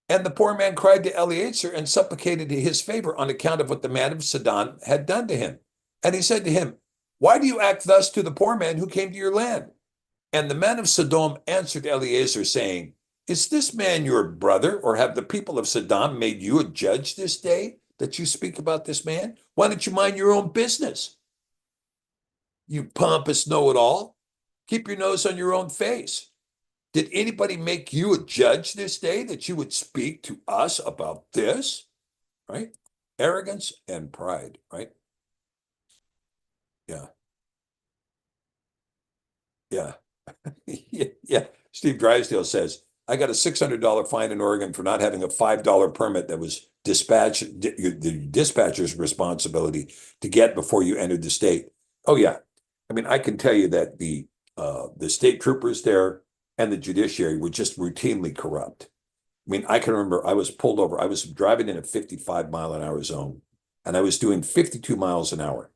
And the poor man cried to Eliezer and supplicated his favor on account of what the man of Sodom had done to him. And he said to him, why do you act thus to the poor man who came to your land? And the man of Sodom answered Eliezer, saying, is this man your brother, or have the people of Sodom made you a judge this day that you speak about this man? Why don't you mind your own business? You pompous know-it-all. Keep your nose on your own face. Did anybody make you a judge this day that you would speak to us about this? Right? Arrogance and pride, right? Yeah. Yeah. Yeah. Steve Drysdale says, I got a $600 fine in Oregon for not having a $5 permit that was the dispatcher's responsibility to get before you entered the state. Oh, yeah. I mean, I can tell you that the state troopers there and the judiciary were just routinely corrupt. I mean, I can remember I was pulled over. I was driving in a 55-mile-an-hour zone, and I was doing 52 miles an hour.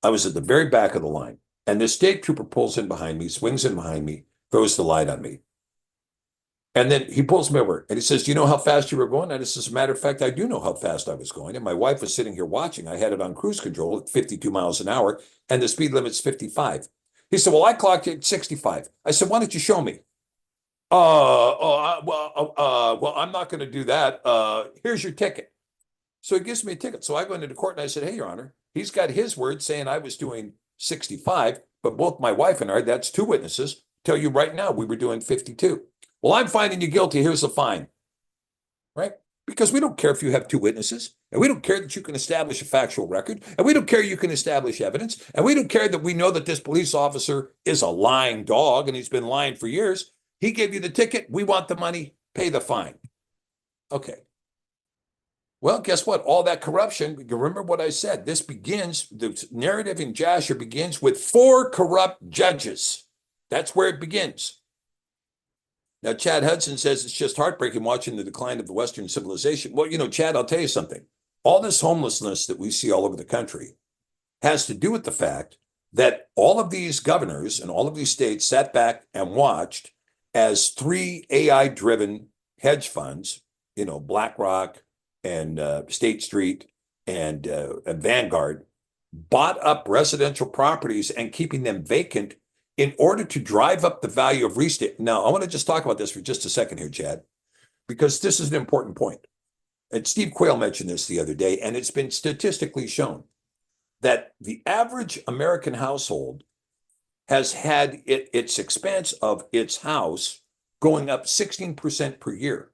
I was at the very back of the line, and the state trooper pulls in behind me, swings in behind me, throws the light on me. And then he pulls me over, and he says, do you know how fast you were going? And as a matter of fact, I do know how fast I was going. And my wife was sitting here watching. I had it on cruise control at 52 miles an hour, and the speed limit's 55. He said, well, I clocked it at 65. I said, why don't you show me? Well, I'm not going to do that. Here's your ticket. So he gives me a ticket. So I go into the court and I said, hey, Your Honor, he's got his word saying I was doing 65, but both my wife and I, that's two witnesses, tell you right now we were doing 52. Well, I'm finding you guilty. Here's the fine, right? Because we don't care if you have two witnesses, and we don't care that you can establish a factual record, and we don't care you can establish evidence, and we don't care that we know that this police officer is a lying dog and he's been lying for years. He gave you the ticket. We want the money. Pay the fine. Okay. Well, guess what? All that corruption, remember what I said. This begins, the narrative in Jasher begins with 4 corrupt judges. That's where it begins. Now, Chad Hudson says it's just heartbreaking watching the decline of the Western civilization. Well, Chad, I'll tell you something. All this homelessness that we see all over the country has to do with the fact that all of these governors and all of these states sat back and watched as 3 AI-driven hedge funds, BlackRock and State Street and Vanguard, bought up residential properties and keeping them vacant in order to drive up the value of real estate. Now, I want to just talk about this for just a second here, Chad, because this is an important point. And Steve Quayle mentioned this the other day, and it's been statistically shown that the average American household has had its expense of its house going up 16% per year.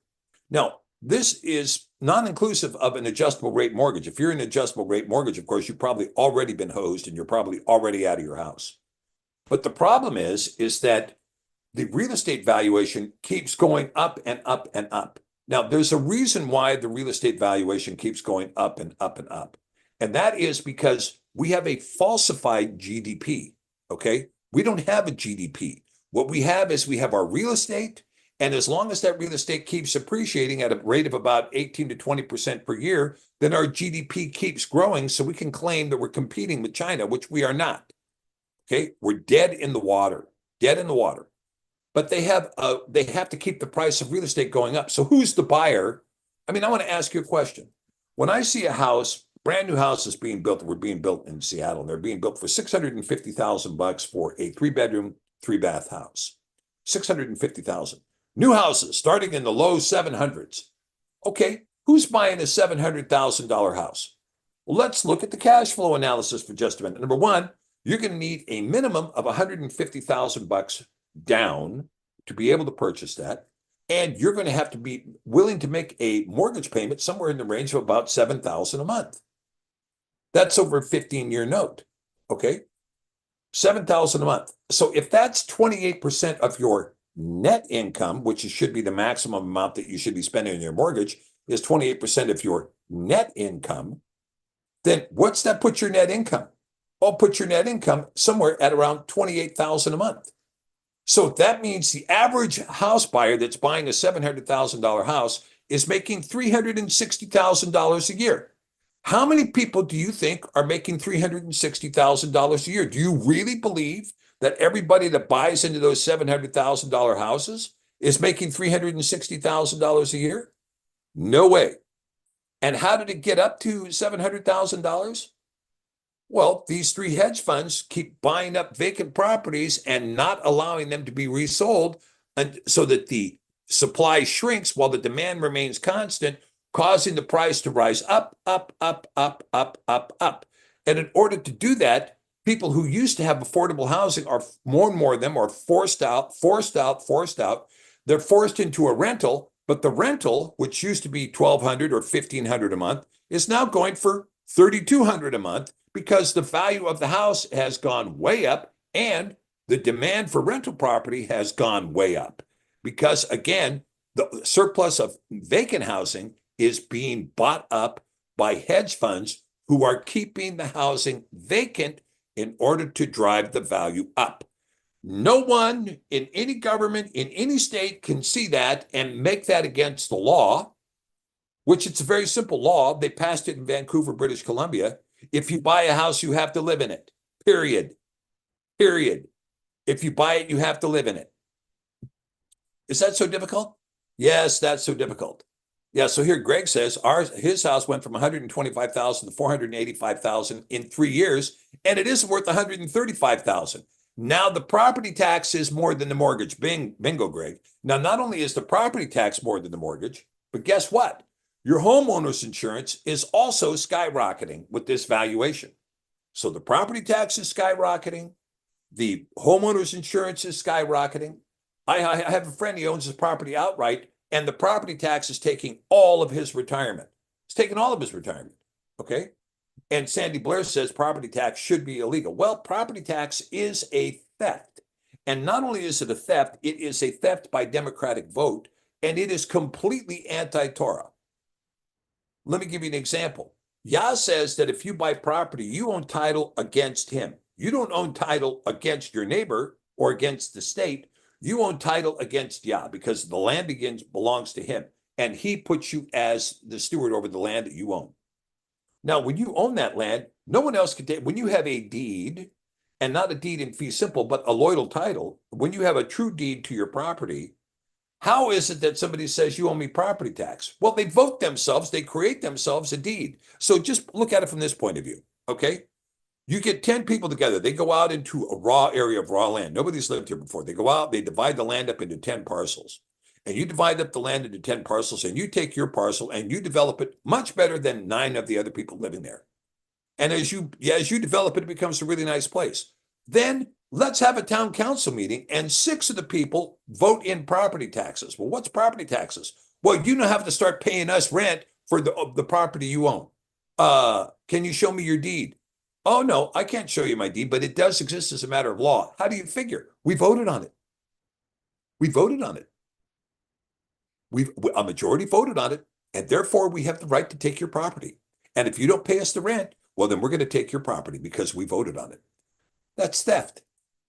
Now, this is non-inclusive of an adjustable rate mortgage. If you're in an adjustable rate mortgage, of course, you've probably already been hosed and you're probably already out of your house. But the problem is that the real estate valuation keeps going up and up and up. Now, there's a reason why the real estate valuation keeps going up and up and up. And that is because we have a falsified GDP, okay? We don't have a GDP. What we have is we have our real estate, and as long as that real estate keeps appreciating at a rate of about 18 to 20% per year, then our GDP keeps growing so we can claim that we're competing with China, which we are not. Okay, we're dead in the water, dead in the water. But they have to keep the price of real estate going up. So who's the buyer? I mean, I want to ask you a question. When I see a house, brand new houses being built, were being built in Seattle, and they're being built for $650,000 for a 3-bedroom, 3-bath house. $650,000. New houses starting in the low 700s. Okay, who's buying a $700,000 house? Well, let's look at the cash flow analysis for just a minute. Number one, you're going to need a minimum of $150,000 down to be able to purchase that. And you're going to have to be willing to make a mortgage payment somewhere in the range of about $7,000 a month. That's over a 15-year note. Okay. $7,000 a month. So if that's 28% of your net income, which should be the maximum amount that you should be spending on your mortgage, is 28% of your net income, then what's that put your net income? I'll put your net income somewhere at around $28,000 a month. So that means the average house buyer that's buying a $700,000 house is making $360,000 a year. How many people do you think are making $360,000 a year? Do you really believe that everybody that buys into those $700,000 houses is making $360,000 a year? No way. And how did it get up to $700,000? Well, these 3 hedge funds keep buying up vacant properties and not allowing them to be resold, and so that the supply shrinks while the demand remains constant, causing the price to rise up, up, up, up, up, up, up. And in order to do that, people who used to have affordable housing are more and more of them are forced out. They're forced into a rental, but the rental, which used to be $1,200 or $1,500 a month, is now going for $3,200 a month, because the value of the house has gone way up and the demand for rental property has gone way up. Because again, the surplus of vacant housing is being bought up by hedge funds who are keeping the housing vacant in order to drive the value up. No one in any government in any state can see that and make that against the law, which it's a very simple law. They passed it in Vancouver, British Columbia. If you buy a house, you have to live in it. Period. If you buy it, you have to live in it. Is that so difficult? Yes, that's so difficult. Yeah, so here Greg says his house went from $125,000 to $485,000 in 3 years, and it is worth $135,000. Now the property tax is more than the mortgage. Bingo, Greg. Now, not only is the property tax more than the mortgage, but guess what? Your homeowner's insurance is also skyrocketing with this valuation. So the property tax is skyrocketing. The homeowner's insurance is skyrocketing. I have a friend, he owns his property outright, and the property tax is taking all of his retirement. It's taking all of his retirement. Okay. And Sandy Blair says property tax should be illegal. Well, property tax is a theft. And not only is it a theft, it is a theft by democratic vote, and it is completely anti-Torah. Let me give you an example. Yah says that if you buy property, you own title against him. You don't own title against your neighbor or against the state. You own title against Yah because the land belongs to him. And he puts you as the steward over the land that you own. Now, when you own that land, no one else can take. When you have a deed, and not a deed in fee simple, but a loyal title, when you have a true deed to your property, how is it that somebody says you owe me property tax? Well, they vote themselves, they create themselves a deed. So just look at it from this point of view, okay? You get 10 people together, they go out into a raw area of raw land. Nobody's lived here before. They go out, they divide the land up into 10 parcels. And you divide up the land into 10 parcels, and you take your parcel and you develop it much better than 9 of the other people living there. And as you develop it, it becomes a really nice place. Then let's have a town council meeting and 6 of the people vote in property taxes. Well, what's property taxes? Well, you now have to start paying us rent for the property you own. Can you show me your deed? Oh, no, I can't show you my deed, but it does exist as a matter of law. How do you figure? We voted on it. We voted on it. A majority voted on it, and therefore we have the right to take your property. And if you don't pay us the rent, well, then we're going to take your property because we voted on it. That's theft,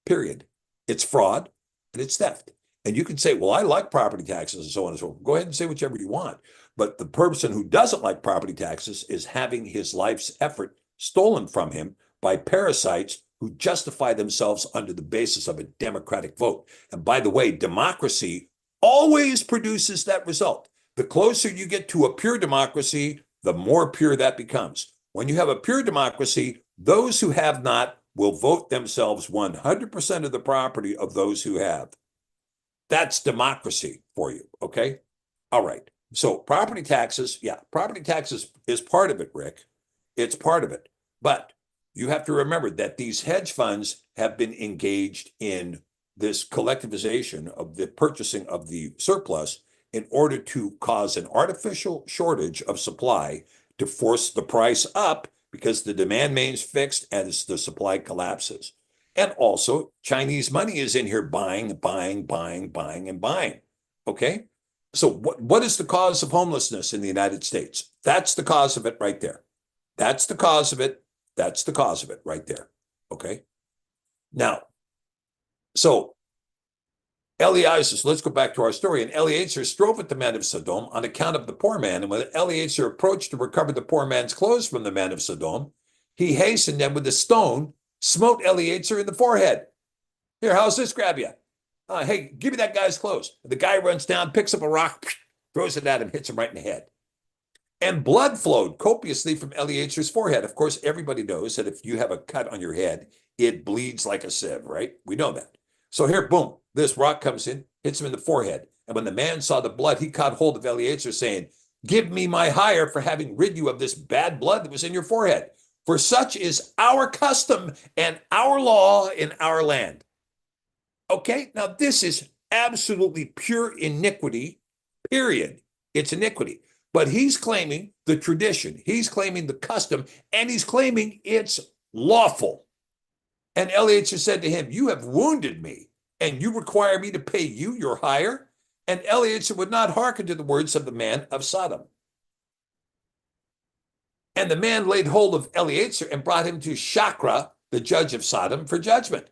period. It's fraud and it's theft. And you can say, well, I like property taxes and so on and so forth. Go ahead and say whichever you want. But the person who doesn't like property taxes is having his life's effort stolen from him by parasites who justify themselves under the basis of a democratic vote. And by the way, democracy always produces that result. The closer you get to a pure democracy, the more pure that becomes. When you have a pure democracy, those who have not will vote themselves 100% of the property of those who have. That's democracy for you, okay? All right. So property taxes, yeah, property taxes is part of it, Rick. It's part of it. But you have to remember that these hedge funds have been engaged in this collectivization of the purchasing of the surplus in order to cause an artificial shortage of supply to force the price up because the demand remains fixed as the supply collapses. And also, Chinese money is in here buying, and buying. Okay? So what is the cause of homelessness in the United States? That's the cause of it right there. That's the cause of it. That's the cause of it right there. Okay? Now, so Eliezer, let's go back to our story. And Eliezer strove with the man of Sodom on account of the poor man. And when Eliezer approached to recover the poor man's clothes from the man of Sodom, he hastened and with a stone smote Eliezer in the forehead. Here, how's this grab you? Hey, give me that guy's clothes. The guy runs down, picks up a rock, throws it at him, hits him right in the head. And blood flowed copiously from Eliezer's forehead. Of course, everybody knows that if you have a cut on your head, it bleeds like a sieve, right? We know that. So here, boom, this rock comes in, hits him in the forehead. And when the man saw the blood, he caught hold of Eliezer, saying, "Give me my hire for having rid you of this bad blood that was in your forehead. For such is our custom and our law in our land." Okay, now this is absolutely pure iniquity, period. It's iniquity. But he's claiming the tradition, he's claiming the custom, and he's claiming it's lawful. And Eliezer said to him, "You have wounded me, and you require me to pay you your hire?" And Eliezer would not hearken to the words of the man of Sodom. And the man laid hold of Eliezer and brought him to Shakra, the judge of Sodom, for judgment.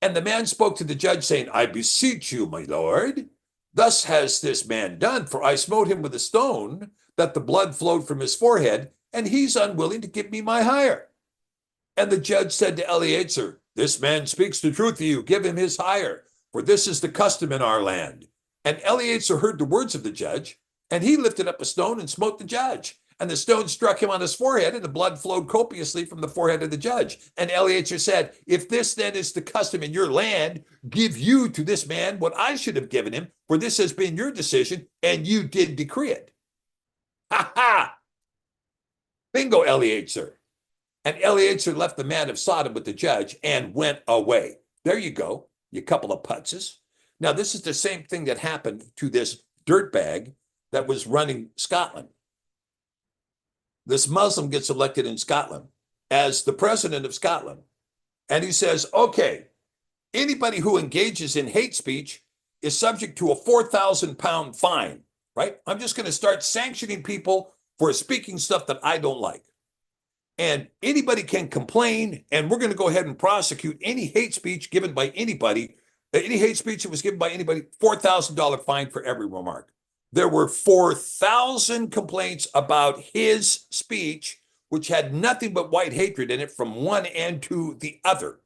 And the man spoke to the judge, saying, "I beseech you, my lord, thus has this man done, for I smote him with a stone, that the blood flowed from his forehead, and he's unwilling to give me my hire." And the judge said to Eliezer, "This man speaks the truth to you. Give him his hire, for this is the custom in our land." And Eliezer heard the words of the judge, and he lifted up a stone and smote the judge. And the stone struck him on his forehead, and the blood flowed copiously from the forehead of the judge. And Eliezer said, "If this then is the custom in your land, give you to this man what I should have given him, for this has been your decision, and you did decree it." Ha ha! Bingo, Eliezer. And Eliezer left the man of Sodom with the judge and went away. There you go, you couple of putzes. Now, this is the same thing that happened to this dirtbag that was running Scotland. This Muslim gets elected in Scotland as the president of Scotland. And he says, okay, anybody who engages in hate speech is subject to a 4,000 pound fine, right? I'm just going to start sanctioning people for speaking stuff that I don't like. And anybody can complain, and we're going to go ahead and prosecute any hate speech given by anybody. Any hate speech that was given by anybody, $4,000 fine for every remark. There were 4,000 complaints about his speech, which had nothing but white hatred in it from one end to the other.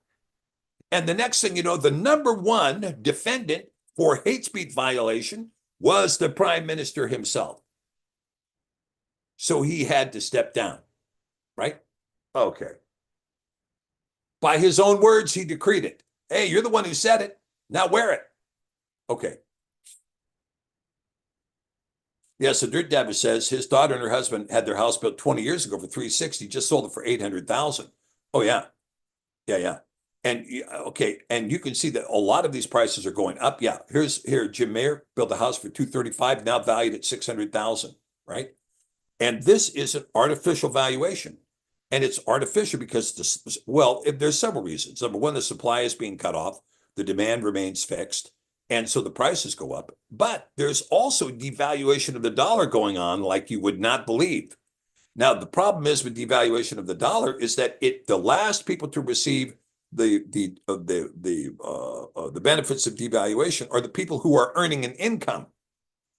And the next thing you know, the number one defendant for hate speech violation was the prime minister himself. So he had to step down, right? Okay. By his own words, he decreed it. Hey, you're the one who said it. Now wear it. Okay. Yes, so Dirt Dabber says his daughter and her husband had their house built 20 years ago for 360, just sold it for 800,000. Oh yeah. Yeah. And okay, and you can see that a lot of these prices are going up. Yeah, here Jim Mayer built a house for 235, now valued at 600,000, right? And this is an artificial valuation. And it's artificial because there's several reasons. Number one, the supply is being cut off, the demand remains fixed, and so the prices go up. But there's also devaluation of the dollar going on like you would not believe. Now, the problem is with devaluation of the dollar is that the last people to receive the benefits of devaluation are the people who are earning an income.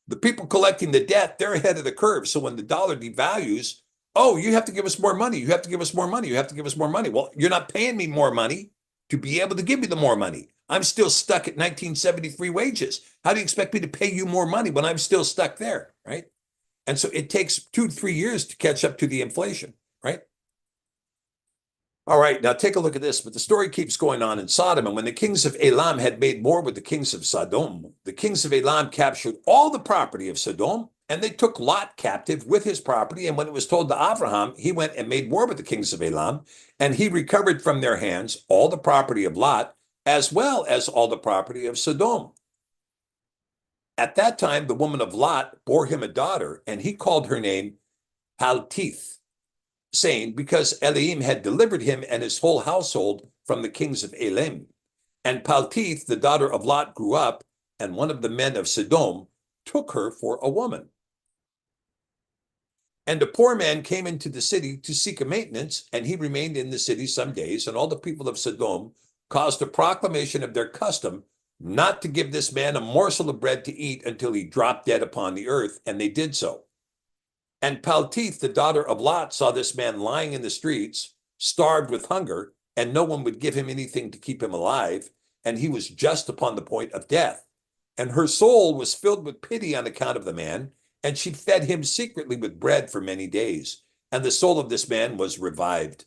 The people collecting the debt, they're ahead of the curve. So when the dollar devalues, oh, you have to give us more money. You have to give us more money. You have to give us more money. Well, you're not paying me more money to be able to give you the more money. I'm still stuck at 1973 wages. How do you expect me to pay you more money when I'm still stuck there, right? And so it takes 2 to 3 years to catch up to the inflation, right? All right, now take a look at this. But the story keeps going on in Sodom. And when the kings of Elam had made war with the kings of Sodom, the kings of Elam captured all the property of Sodom, and they took Lot captive with his property. And when it was told to Abraham, he went and made war with the kings of Elam, and he recovered from their hands all the property of Lot, as well as all the property of Sodom. At that time, the woman of Lot bore him a daughter, and he called her name Paltith, saying, because Elohim had delivered him and his whole household from the kings of Elam. And Paltith, the daughter of Lot, grew up, and one of the men of Sodom took her for a woman. And a poor man came into the city to seek a maintenance, and he remained in the city some days, and all the people of Sodom caused a proclamation of their custom not to give this man a morsel of bread to eat until he dropped dead upon the earth, and they did so. And Paltith, the daughter of Lot, saw this man lying in the streets, starved with hunger, and no one would give him anything to keep him alive, and he was just upon the point of death. And her soul was filled with pity on account of the man, and she fed him secretly with bread for many days. And the soul of this man was revived.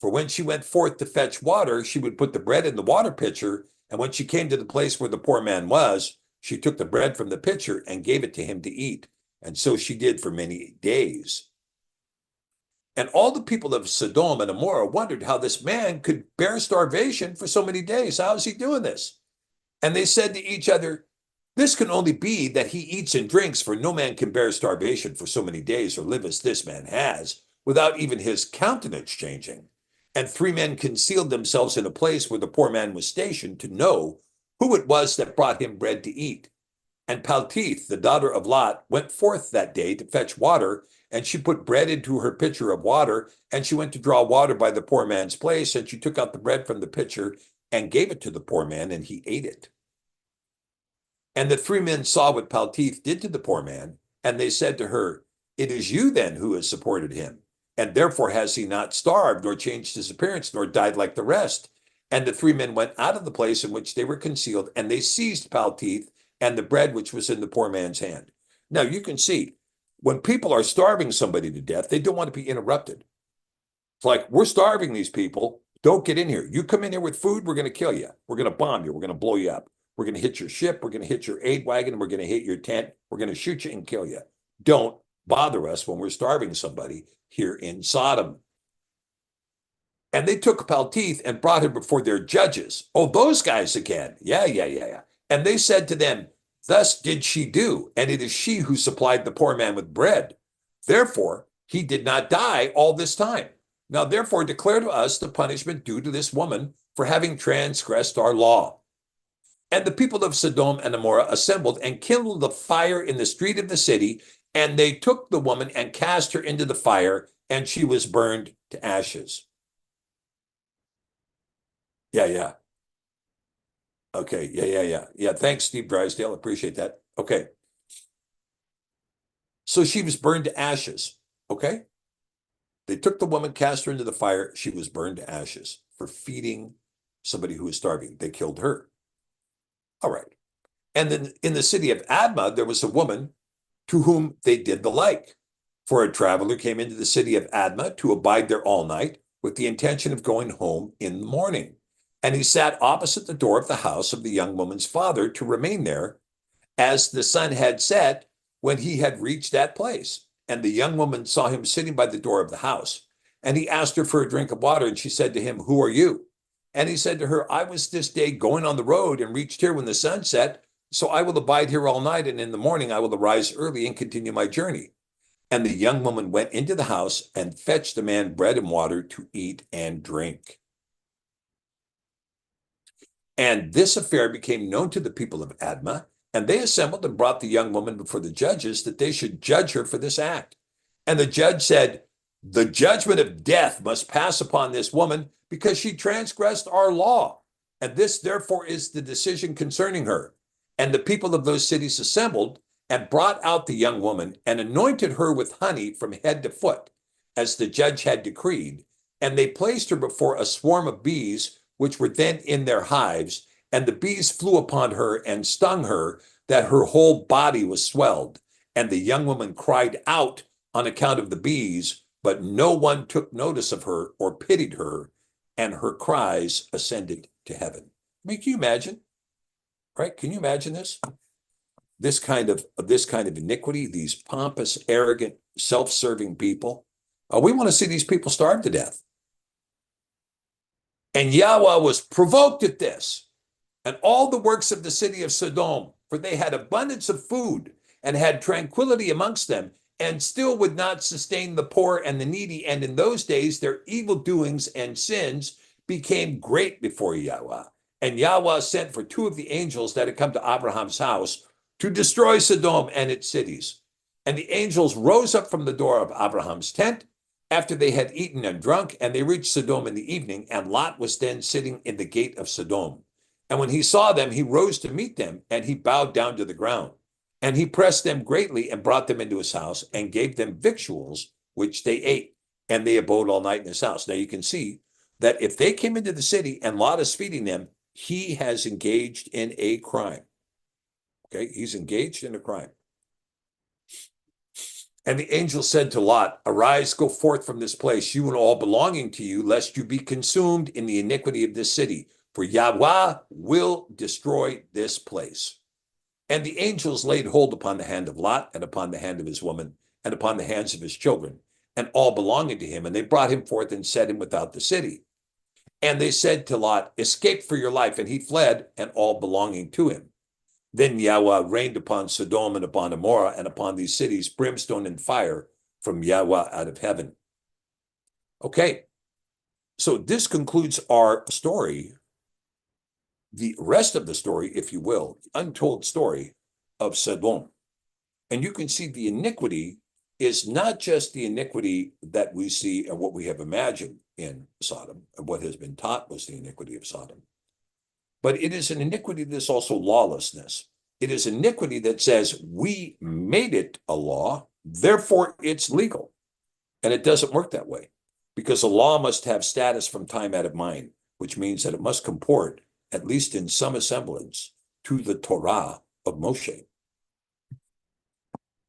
For when she went forth to fetch water, she would put the bread in the water pitcher, and when she came to the place where the poor man was, she took the bread from the pitcher and gave it to him to eat. And so she did for many days. And all the people of Sodom and Amorah wondered how this man could bear starvation for so many days. How is he doing this? And they said to each other, this can only be that he eats and drinks, for no man can bear starvation for so many days or live as this man has, without even his countenance changing. And 3 men concealed themselves in a place where the poor man was stationed to know who it was that brought him bread to eat. And Paltith, the daughter of Lot, went forth that day to fetch water, and she put bread into her pitcher of water, and she went to draw water by the poor man's place, and she took out the bread from the pitcher and gave it to the poor man, and he ate it. And the 3 men saw what Paltith did to the poor man, and they said to her, it is you then who has supported him, and therefore has he not starved, nor changed his appearance, nor died like the rest. And the 3 men went out of the place in which they were concealed, and they seized Paltith and the bread which was in the poor man's hand. Now you can see, when people are starving somebody to death, they don't want to be interrupted. It's like, we're starving these people. Don't get in here. You come in here with food, we're going to kill you. We're going to bomb you. We're going to blow you up. We're going to hit your ship. We're going to hit your aid wagon. We're going to hit your tent. We're going to shoot you and kill you. Don't bother us when we're starving somebody here in Sodom. And they took Bere'shiyth and brought him before their judges. Oh, those guys again. Yeah. And they said to them, thus did she do, and it is she who supplied the poor man with bread. Therefore, he did not die all this time. Now, therefore, declare to us the punishment due to this woman for having transgressed our law. And the people of Sodom and Gomorrah assembled and kindled the fire in the street of the city, and they took the woman and cast her into the fire, and she was burned to ashes. Yeah. Okay. Yeah. Thanks, Steve Drysdale. Appreciate that. Okay. So she was burned to ashes. Okay. They took the woman, cast her into the fire. She was burned to ashes for feeding somebody who was starving. They killed her. All right. And then in the city of Admah, there was a woman to whom they did the like. For a traveler came into the city of Admah to abide there all night with the intention of going home in the morning. And he sat opposite the door of the house of the young woman's father to remain there, as the sun had set when he had reached that place. And the young woman saw him sitting by the door of the house. And he asked her for a drink of water, and she said to him, who are you? And he said to her, I was this day going on the road and reached here when the sun set, so I will abide here all night, and in the morning I will arise early and continue my journey. And the young woman went into the house and fetched the man bread and water to eat and drink. And this affair became known to the people of Admah, and they assembled and brought the young woman before the judges that they should judge her for this act. And the judge said, the judgment of death must pass upon this woman because she transgressed our law. And this, therefore, is the decision concerning her. And the people of those cities assembled and brought out the young woman and anointed her with honey from head to foot, as the judge had decreed. And they placed her before a swarm of bees, which were then in their hives, and the bees flew upon her and stung her, that her whole body was swelled. And the young woman cried out on account of the bees, but no one took notice of her or pitied her, and her cries ascended to heaven. I mean, can you imagine? Right? Can you imagine this? This kind of iniquity, these pompous, arrogant, self-serving people. We want to see these people starve to death. And Yahweh was provoked at this, and all the works of the city of Sodom, for they had abundance of food and had tranquility amongst them, and still would not sustain the poor and the needy. And in those days, their evil doings and sins became great before Yahweh. And Yahweh sent for two of the angels that had come to Abraham's house to destroy Sodom and its cities. And the angels rose up from the door of Abraham's tent after they had eaten and drunk, and they reached Sodom in the evening, and Lot was then sitting in the gate of Sodom. And when he saw them, he rose to meet them, and he bowed down to the ground. And he pressed them greatly and brought them into his house and gave them victuals, which they ate. And they abode all night in his house. Now you can see that if they came into the city and Lot is feeding them, he has engaged in a crime. Okay, he's engaged in a crime. And the angel said to Lot, arise, go forth from this place, you and all belonging to you, lest you be consumed in the iniquity of this city. For Yahweh will destroy this place. And the angels laid hold upon the hand of Lot, and upon the hand of his woman, and upon the hands of his children, and all belonging to him. And they brought him forth and set him without the city. And they said to Lot, escape for your life. And he fled, and all belonging to him. Then Yahweh rained upon Sodom and upon Gomorrah and upon these cities brimstone and fire from Yahweh out of heaven. Okay, so this concludes our story. The rest of the story, if you will, the untold story of Sodom. And you can see the iniquity is not just the iniquity that we see and what we have imagined in Sodom, and what has been taught was the iniquity of Sodom. But it is an iniquity that is also lawlessness. It is iniquity that says we made it a law, therefore it's legal. And it doesn't work that way, because a law must have status from time out of mind, which means that it must comport, at least in some semblance, to the Torah of Moshe.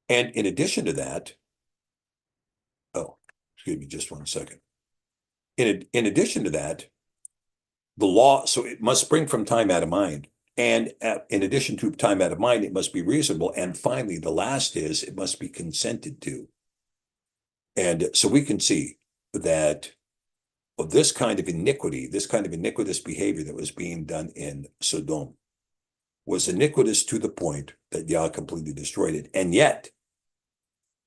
And in addition to that, excuse me just one second. In addition to that, the law, so it must spring from time out of mind. And in addition to time out of mind, it must be reasonable. And finally, the last is it must be consented to. And so we can see that this kind of iniquity, this kind of iniquitous behavior that was being done in Sodom was iniquitous to the point that Yah completely destroyed it. And yet,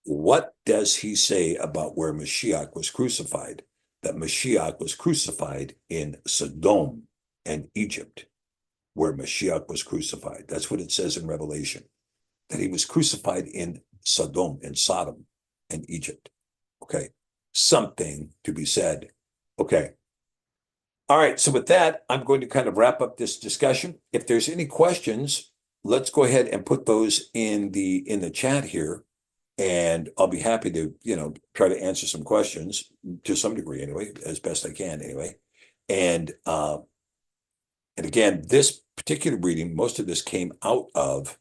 what does he say about where Mashiach was crucified? That Mashiach was crucified in Sodom and Egypt, where Mashiach was crucified. That's what it says in Revelation, that he was crucified in Sodom and Egypt. Okay, something to be said. Okay. All right, so with that, I'm going to kind of wrap up this discussion. If there's any questions, let's go ahead and put those in the chat here, and I'll be happy to, try to answer some questions to some degree anyway, as best I can anyway. And again, this particular reading, most of this came out of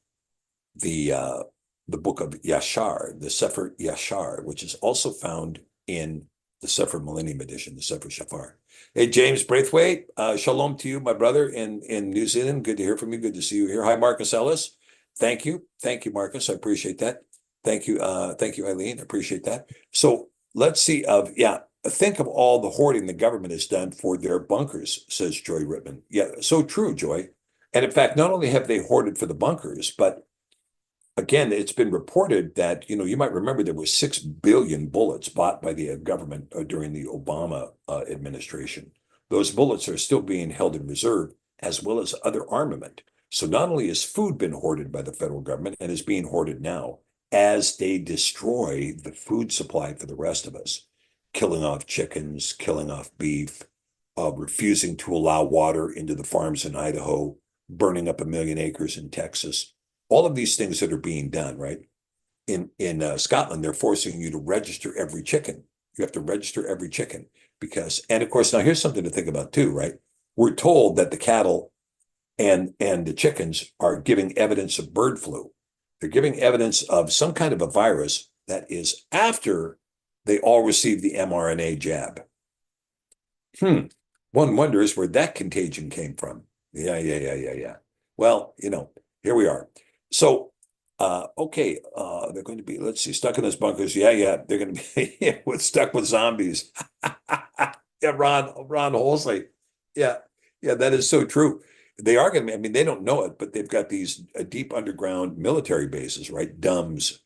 the book of Yashar, the Sefer Yashar, which is also found in the Sefer Millennium Edition, the Sefer Shafar. Hey, James Braithwaite, shalom to you, my brother in New Zealand. Good to hear from you. Good to see you here. Hi, Marcus Ellis. Thank you, Marcus. I appreciate that. Thank you, Eileen. I appreciate that. So let's see. Think of all the hoarding the government has done for their bunkers, says Joy Rittman. Yeah, so true, Joy. And in fact, not only have they hoarded for the bunkers, but again, it's been reported that, you might remember there were 6 billion bullets bought by the government during the Obama administration. Those bullets are still being held in reserve, as well as other armament. So not only has food been hoarded by the federal government and is being hoarded now, as they destroy the food supply for the rest of us, killing off chickens, killing off beef, refusing to allow water into the farms in Idaho, burning up 1 million acres in Texas. All of these things that are being done, right? In Scotland, they're forcing you to register every chicken. You have to register every chicken because, and of course, now here's something to think about too, right? We're told that the cattle and the chickens are giving evidence of bird flu. They're giving evidence of some kind of a virus that is after they all received the mRNA jab. One wonders where that contagion came from. Yeah. Well, here we are. So, okay, they're going to be, let's see, stuck in those bunkers. Yeah, they're going to be stuck with zombies. Yeah, Ron Holsley. Yeah, that is so true. They are going to be, I mean, they don't know it, but they've got these deep underground military bases, right? Dumbs.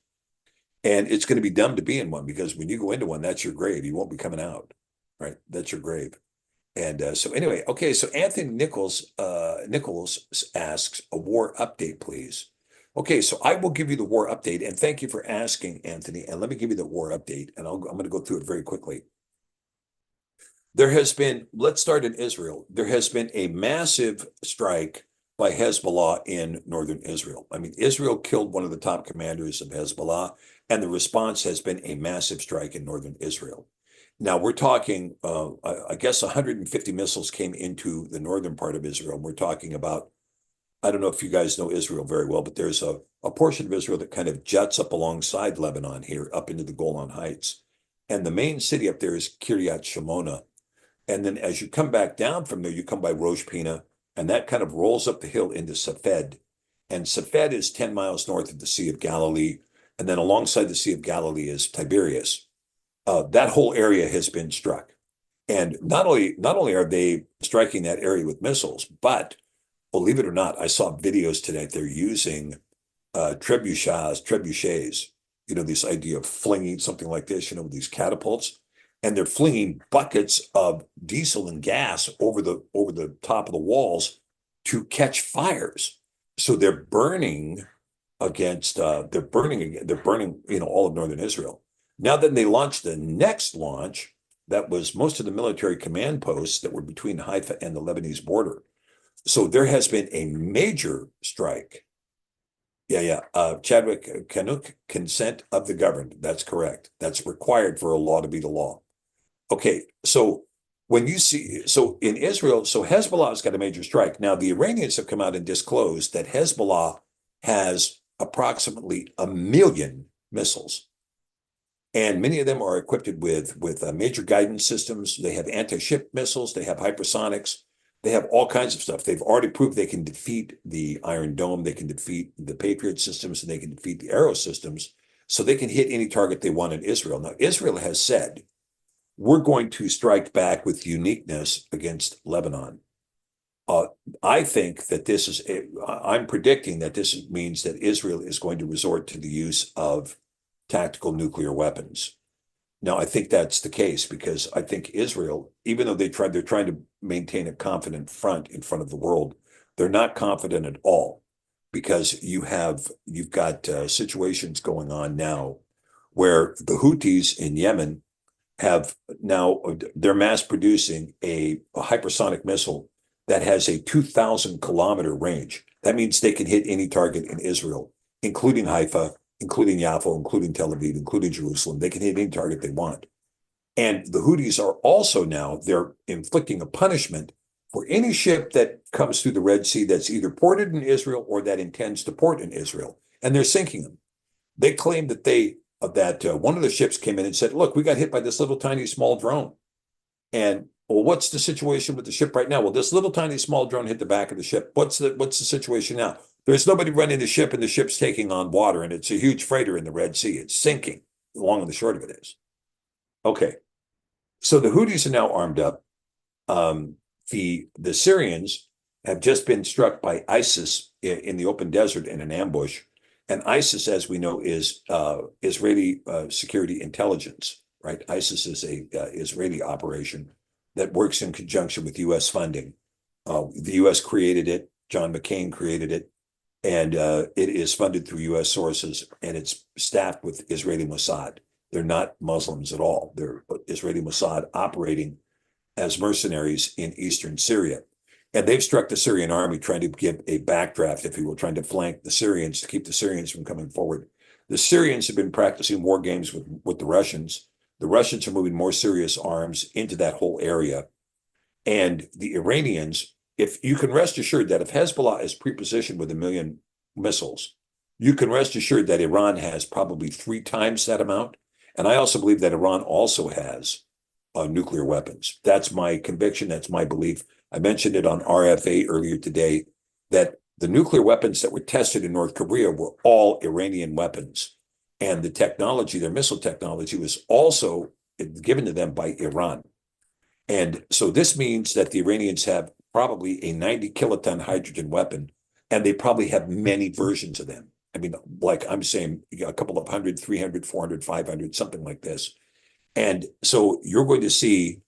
And it's going to be dumb to be in one because when you go into one, that's your grave. You won't be coming out, right? That's your grave. And so anyway, okay, so Anthony Nichols asks a war update, please. Okay, so I will give you the war update, and thank you for asking, Anthony. And let me give you the war update, and I'm going to go through it very quickly. There has been, let's start in Israel. There has been a massive strike by Hezbollah in northern Israel. I mean, Israel killed one of the top commanders of Hezbollah, and the response has been a massive strike in northern Israel. Now we're talking, I guess 150 missiles came into the northern part of Israel. We're talking about, I don't know if you guys know Israel very well, but there's a portion of Israel that kind of juts up alongside Lebanon here, up into the Golan Heights. And the main city up there is Kiryat Shemona. And then as you come back down from there, you come by Rosh Pina, and that kind of rolls up the hill into Safed. And Safed is 10 miles north of the Sea of Galilee. And then alongside the Sea of Galilee is Tiberias. That whole area has been struck. And not only are they striking that area with missiles, but believe it or not, I saw videos today. They're using trebuchets, this idea of flinging something like this, with these catapults, and they're flinging buckets of diesel and gas over the top of the walls to catch fires. So they're burning against, all of northern Israel. Now then they launched the next launch that was most of the military command posts that were between Haifa and the Lebanese border. So there has been a major strike. Chadwick Canuck, consent of the governed. That's correct. That's required for a law to be the law. Okay, so when you see, so in Israel, so Hezbollah has got a major strike. Now the Iranians have come out and disclosed that Hezbollah has approximately 1 million missiles. And many of them are equipped with major guidance systems. They have anti-ship missiles. They have hypersonics. They have all kinds of stuff. They've already proved they can defeat the Iron Dome, they can defeat the Patriot systems, and they can defeat the Arrow systems. So they can hit any target they want in Israel. Now, Israel has said, we're going to strike back with uniqueness against Lebanon. I think that I'm predicting that this means that Israel is going to resort to the use of tactical nuclear weapons. Now, I think that's the case because I think Israel, even though they're trying to maintain a confident front in front of the world, they're not confident at all because you've got situations going on now where the Houthis in Yemen have now, they're mass producing a hypersonic missile that has a 2,000-kilometer range. That means they can hit any target in Israel, including Haifa, including Yaffo, including Tel Aviv, including Jerusalem. They can hit any target they want. And the Houthis are also now, they're inflicting a punishment for any ship that comes through the Red Sea that's either ported in Israel or that intends to port in Israel. And they're sinking them. They claim that one of the ships came in and said, look, we got hit by this little tiny small drone. And well, what's the situation with the ship right now? Well, this little tiny small drone hit the back of the ship. What's the situation now? There's nobody running the ship, and the ship's taking on water, and it's a huge freighter in the Red Sea. It's sinking. The long and the short of it is. Okay, so the Houthis are now armed up. The Syrians have just been struck by ISIS in the open desert in an ambush, and ISIS, as we know, is Israeli security intelligence. Right? ISIS is a Israeli operation that works in conjunction with U.S. funding. The U.S. created it. John McCain created it. And it is funded through U.S. sources, and it's staffed with Israeli Mossad. They're not Muslims at all. They're Israeli Mossad operating as mercenaries in eastern Syria. And they've struck the Syrian army trying to give a backdraft, if you will, trying to flank the Syrians to keep the Syrians from coming forward. The Syrians have been practicing war games with the Russians. The Russians are moving more serious arms into that whole area. And the Iranians, if you can rest assured that if Hezbollah is prepositioned with 1 million missiles, you can rest assured that Iran has probably 3 times that amount. And I also believe that Iran also has nuclear weapons. That's my conviction. That's my belief. I mentioned it on RFA earlier today that the nuclear weapons that were tested in North Korea were all Iranian weapons. And the technology, their missile technology, was also given to them by Iran. And so this means that the Iranians have probably a 90 kiloton hydrogen weapon, and they probably have many versions of them. I mean, like I'm saying, a couple of 100, 300, 400, 500, something like this. And so you're going to see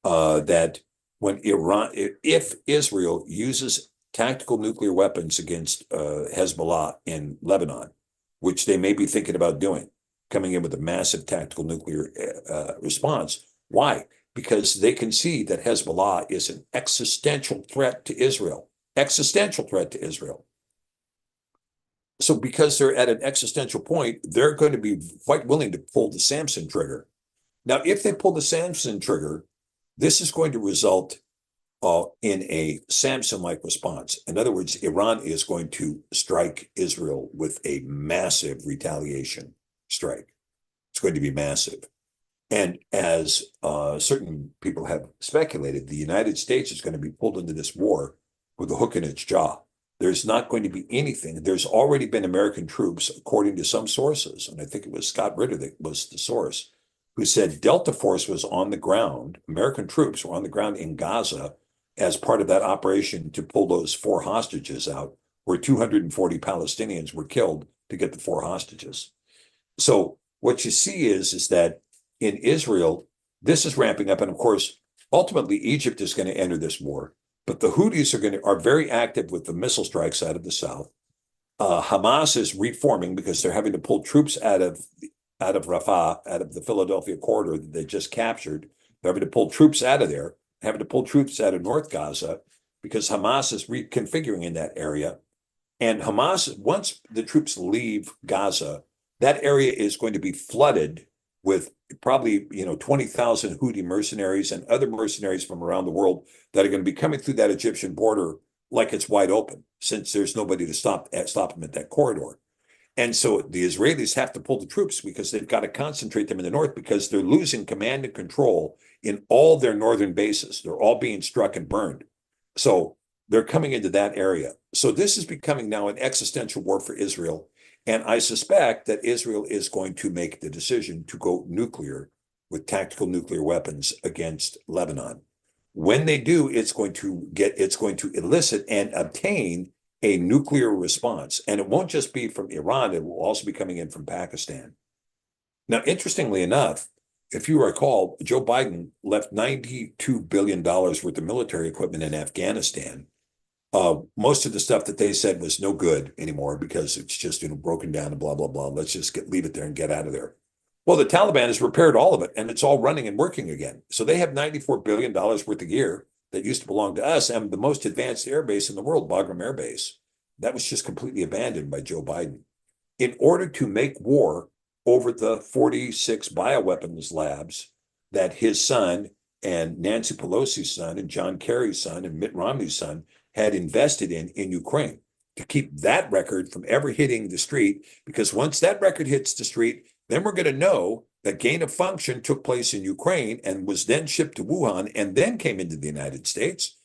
that when if Israel uses tactical nuclear weapons against Hezbollah in Lebanon, which they may be thinking about doing, coming in with a massive tactical nuclear response. Why? Because they can see that Hezbollah is an existential threat to Israel. Existential threat to Israel. So because they're at an existential point, they're going to be quite willing to pull the Samson trigger. Now, if they pull the Samson trigger, this is going to result in a Samson-like response. In other words, Iran is going to strike Israel with a massive retaliation strike. It's going to be massive. And as certain people have speculated, the United States is going to be pulled into this war with a hook in its jaw. There's not going to be anything. There's already been American troops, according to some sources, and I think it was Scott Ritter that was the source, who said Delta Force was on the ground, American troops were on the ground in Gaza as part of that operation to pull those 4 hostages out, where 240 Palestinians were killed to get the 4 hostages. So what you see is that in Israel, this is ramping up. And of course, ultimately, Egypt is going to enter this war. But the Houthis are very active with the missile strikes out of the south. Hamas is reforming because they're having to pull troops out of Rafah, out of the Philadelphia corridor that they just captured. They're having to pull troops out of there, having to pull troops out of North Gaza because Hamas is reconfiguring in that area. And Hamas, once the troops leave Gaza, that area is going to be flooded with probably 20,000 Houthi mercenaries and other mercenaries from around the world that are going to be coming through that Egyptian border like it's wide open, since there's nobody to stop them at that corridor. And so the Israelis have to pull the troops because they've got to concentrate them in the north because they're losing command and control in all their northern bases. They're all being struck and burned. So they're coming into that area. So this is becoming now an existential war for Israel. And I suspect that Israel is going to make the decision to go nuclear with tactical nuclear weapons against Lebanon. When they do, it's going to elicit and obtain a nuclear response. And it won't just be from Iran, it will also be coming in from Pakistan. Now, interestingly enough, if you recall, Joe Biden left $92 billion worth of military equipment in Afghanistan. Most of the stuff that they said was no good anymore because it's just broken down and blah, blah, blah. Let's just leave it there and get out of there. Well, the Taliban has repaired all of it and it's all running and working again. So they have $94 billion worth of gear that used to belong to us and the most advanced air base in the world, Bagram Air Base. That was just completely abandoned by Joe Biden. In order to make war over the 46 bioweapons labs that his son and Nancy Pelosi's son and John Kerry's son and Mitt Romney's son had invested in Ukraine, to keep that record from ever hitting the street, because once that record hits the street, then we're going to know that gain of function took place in Ukraine and was then shipped to Wuhan and then came into the United States,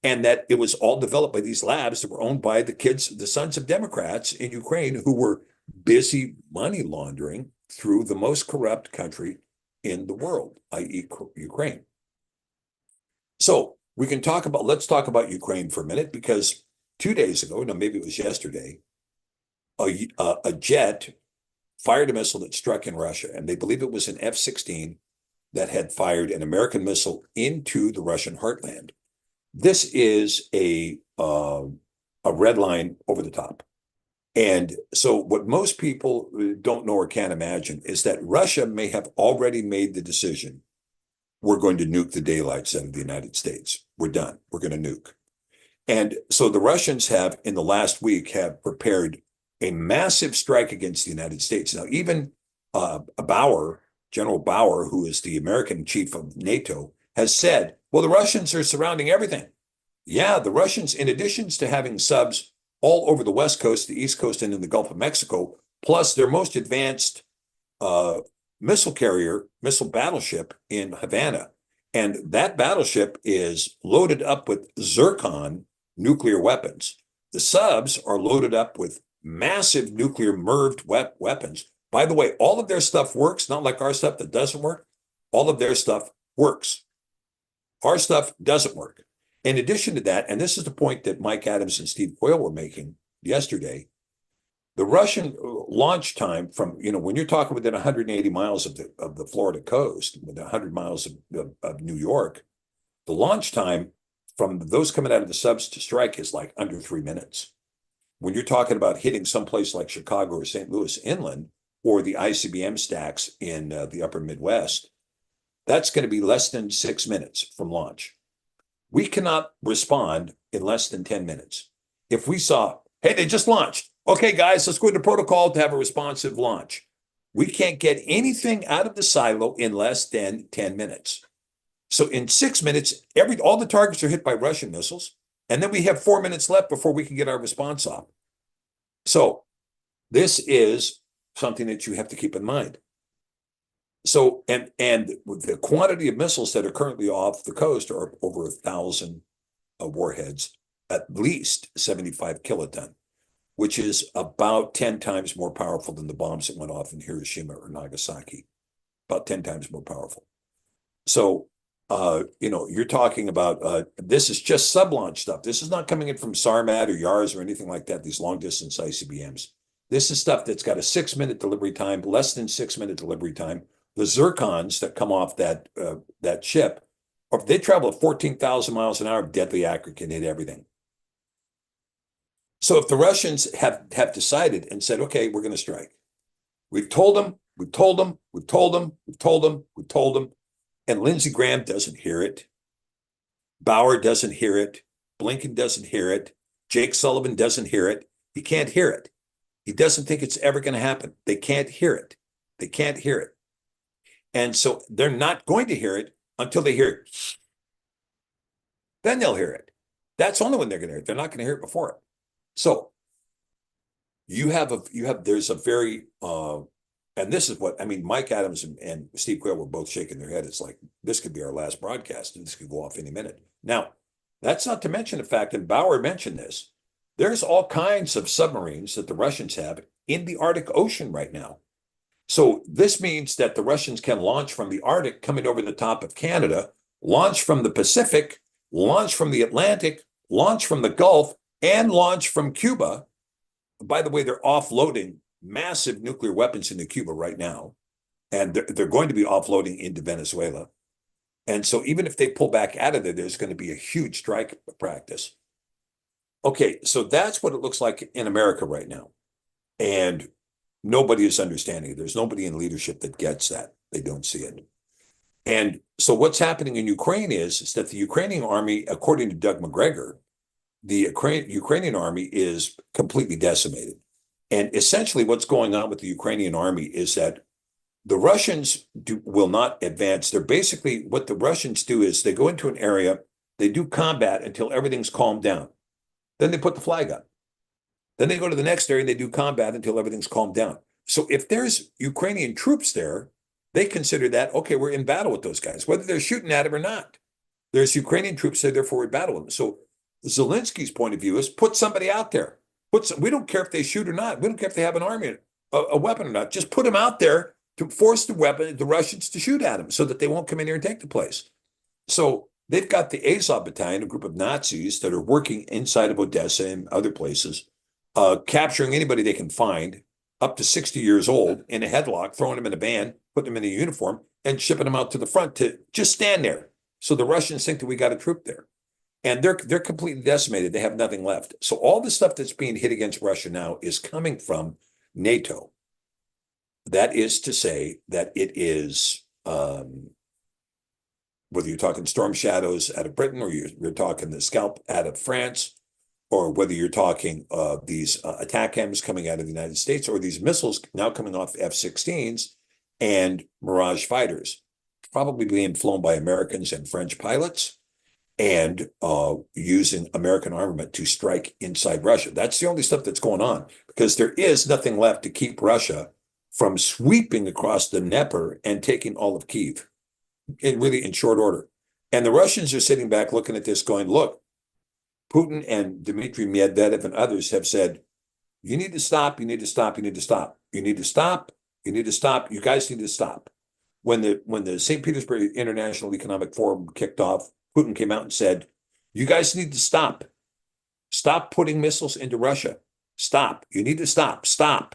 and that it was all developed by these labs that were owned by the sons of Democrats in Ukraine who were busy money laundering through the most corrupt country in the world, i.e. Ukraine. So let's talk about Ukraine for a minute, because 2 days ago, no, maybe it was yesterday, a jet fired a missile that struck in Russia, and they believe it was an F-16 that had fired an American missile into the Russian heartland. This is a red line over the top. And so what most people don't know or can't imagine is that Russia may have already made the decision, we're going to nuke the daylights out of the United States. We're done. We're going to nuke. And so the Russians have, in the last week, have prepared a massive strike against the United States. Now, even General Bauer, who is the American chief of NATO, has said, well, the Russians are surrounding everything. Yeah, the Russians, in addition to having subs all over the West Coast, the East Coast, and in the Gulf of Mexico, plus their most advanced missile battleship in Havana. And that battleship is loaded up with zircon nuclear weapons. The subs are loaded up with massive nuclear MIRV weapons. By the way, all of their stuff works, not like our stuff that doesn't work. All of their stuff works. Our stuff doesn't work. In addition to that, and this is the point that Mike Adams and Steve Quayle were making yesterday, the Russian launch time from, when you're talking within 180 miles of the Florida coast, within 100 miles of New York, the launch time from those coming out of the subs to strike is like under 3 minutes. When you're talking about hitting someplace like Chicago or St. Louis inland, or the ICBM stacks in the upper Midwest, that's going to be less than 6 minutes from launch. We cannot respond in less than 10 minutes. If we saw, hey, they just launched. Okay, guys, let's go into protocol to have a responsive launch. We can't get anything out of the silo in less than 10 minutes. So in 6 minutes, all the targets are hit by Russian missiles, and then we have 4 minutes left before we can get our response off. So this is something that you have to keep in mind. So, and the quantity of missiles that are currently off the coast are over 1,000 warheads, at least 75 kiloton, which is about 10 times more powerful than the bombs that went off in Hiroshima or Nagasaki, about 10 times more powerful. So, you're talking about, this is just sub-launch stuff. This is not coming in from Sarmat or Yars or anything like that, these long-distance ICBMs. This is stuff that's got a 6-minute delivery time, less than 6-minute delivery time. The zircons that come off that ship, or if they travel at 14,000 miles an hour, deadly accurate, can hit everything. So if the Russians have decided and said, okay, we're going to strike, we've told them, and Lindsey Graham doesn't hear it, Bauer doesn't hear it, Blinken doesn't hear it, Jake Sullivan doesn't hear it. He can't hear it. He doesn't think it's ever going to happen. They can't hear it. They can't hear it. And so they're not going to hear it until they hear it. Then they'll hear it. That's only when they're going to hear it. They're not going to hear it before it. So there's a very, and this is what, Mike Adams and Steve Quayle were both shaking their head. It's like, this could be our last broadcast and this could go off any minute. Now That's not to mention the fact, and Bauer mentioned this, there's all kinds of submarines that the Russians have in the Arctic Ocean right now. So this means that the Russians can launch from the Arctic coming over the top of Canada, launch from the Pacific, launch from the Atlantic, launch from the Gulf, and launch from Cuba. By the way, they're offloading massive nuclear weapons into Cuba right now, and they're going to be offloading into Venezuela. And so even if they pull back out of there, there's going to be a huge strike practice. Okay, so that's what it looks like in America right now. And nobody is understanding it. There's nobody in leadership that gets that. They don't see it. And so what's happening in Ukraine is that the Ukrainian army, according to Doug McGregor, the Ukrainian army is completely decimated. And essentially what's going on with the Ukrainian army is that the Russians will not advance. They're basically, what the Russians do is they go into an area, they do combat until everything's calmed down. Then they put the flag up. Then they go to the next area and they do combat until everything's calmed down. So if there's Ukrainian troops there, they consider that, okay, we're in battle with those guys, whether they're shooting at them or not. There's Ukrainian troops there, therefore we battle them. So Zelensky's point of view is put somebody out there. We don't care if they shoot or not. We don't care if they have an army, a weapon or not. Just put them out there to force the Russians to shoot at them so that they won't come in here and take the place. So they've got the Azov battalion, a group of Nazis that are working inside of Odessa and other places, capturing anybody they can find, up to 60 years old, in a headlock, throwing them in a van, putting them in a uniform, and shipping them out to the front to just stand there. So the Russians think that we got a troop there. And they're completely decimated. They have nothing left. So all the stuff that's being hit against Russia now is coming from NATO. That is to say that it is, whether you're talking storm shadows out of Britain, or you're talking the scalp out of France, or whether you're talking these ATACMs coming out of the United States, or these missiles now coming off F-16s and Mirage fighters, probably being flown by Americans and French pilots, and using American armament to strike inside Russia. That's the only stuff that's going on, because there is nothing left to keep Russia from sweeping across the Dnieper and taking all of Kyiv, in short order. And the Russians are sitting back looking at this going, look, Putin and Dmitry Medvedev and others have said, you need to stop, you need to stop, you need to stop. You need to stop, you need to stop, you guys need to stop. When the St. Petersburg International Economic Forum kicked off, Putin came out and said, you guys need to stop. Stop putting missiles into Russia. Stop. You need to stop. Stop.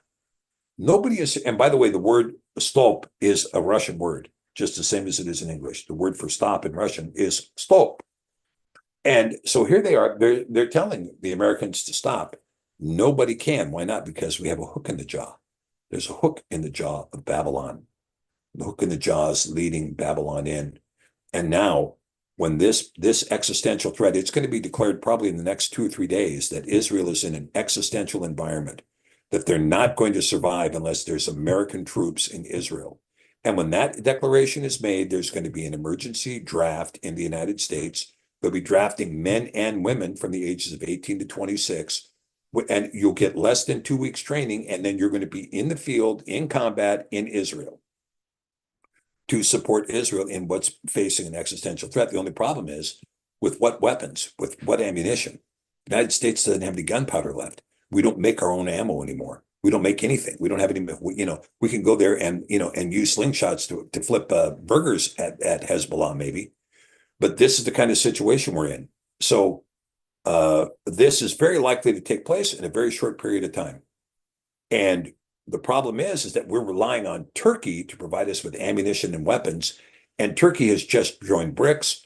Nobody is, and by the way, the word stop is a Russian word, just the same as it is in English. The word for stop in Russian is stop. And so here they are, they're telling the Americans to stop. Nobody can. Why not? Because we have a hook in the jaw. There's a hook in the jaw of Babylon. The hook in the jaw is leading Babylon in. And now, when this existential threat, it's going to be declared probably in the next 2 or 3 days that Israel is in an existential environment, that they're not going to survive unless there's American troops in Israel. And when that declaration is made, there's going to be an emergency draft in the United States. They'll be drafting men and women from the ages of 18 to 26. And you'll get less than 2 weeks training, and then you're going to be in the field, in combat, in Israel, to support Israel in what's facing an existential threat. The only problem is, with what weapons, with what ammunition? The United States doesn't have any gunpowder left. We don't make our own ammo anymore. We don't make anything. We don't have any, we can go there and use slingshots to flip burgers at Hezbollah maybe. But this is the kind of situation we're in. So this is very likely to take place in a very short period of time. And the problem is that we're relying on Turkey to provide us with ammunition and weapons. And Turkey has just joined BRICS.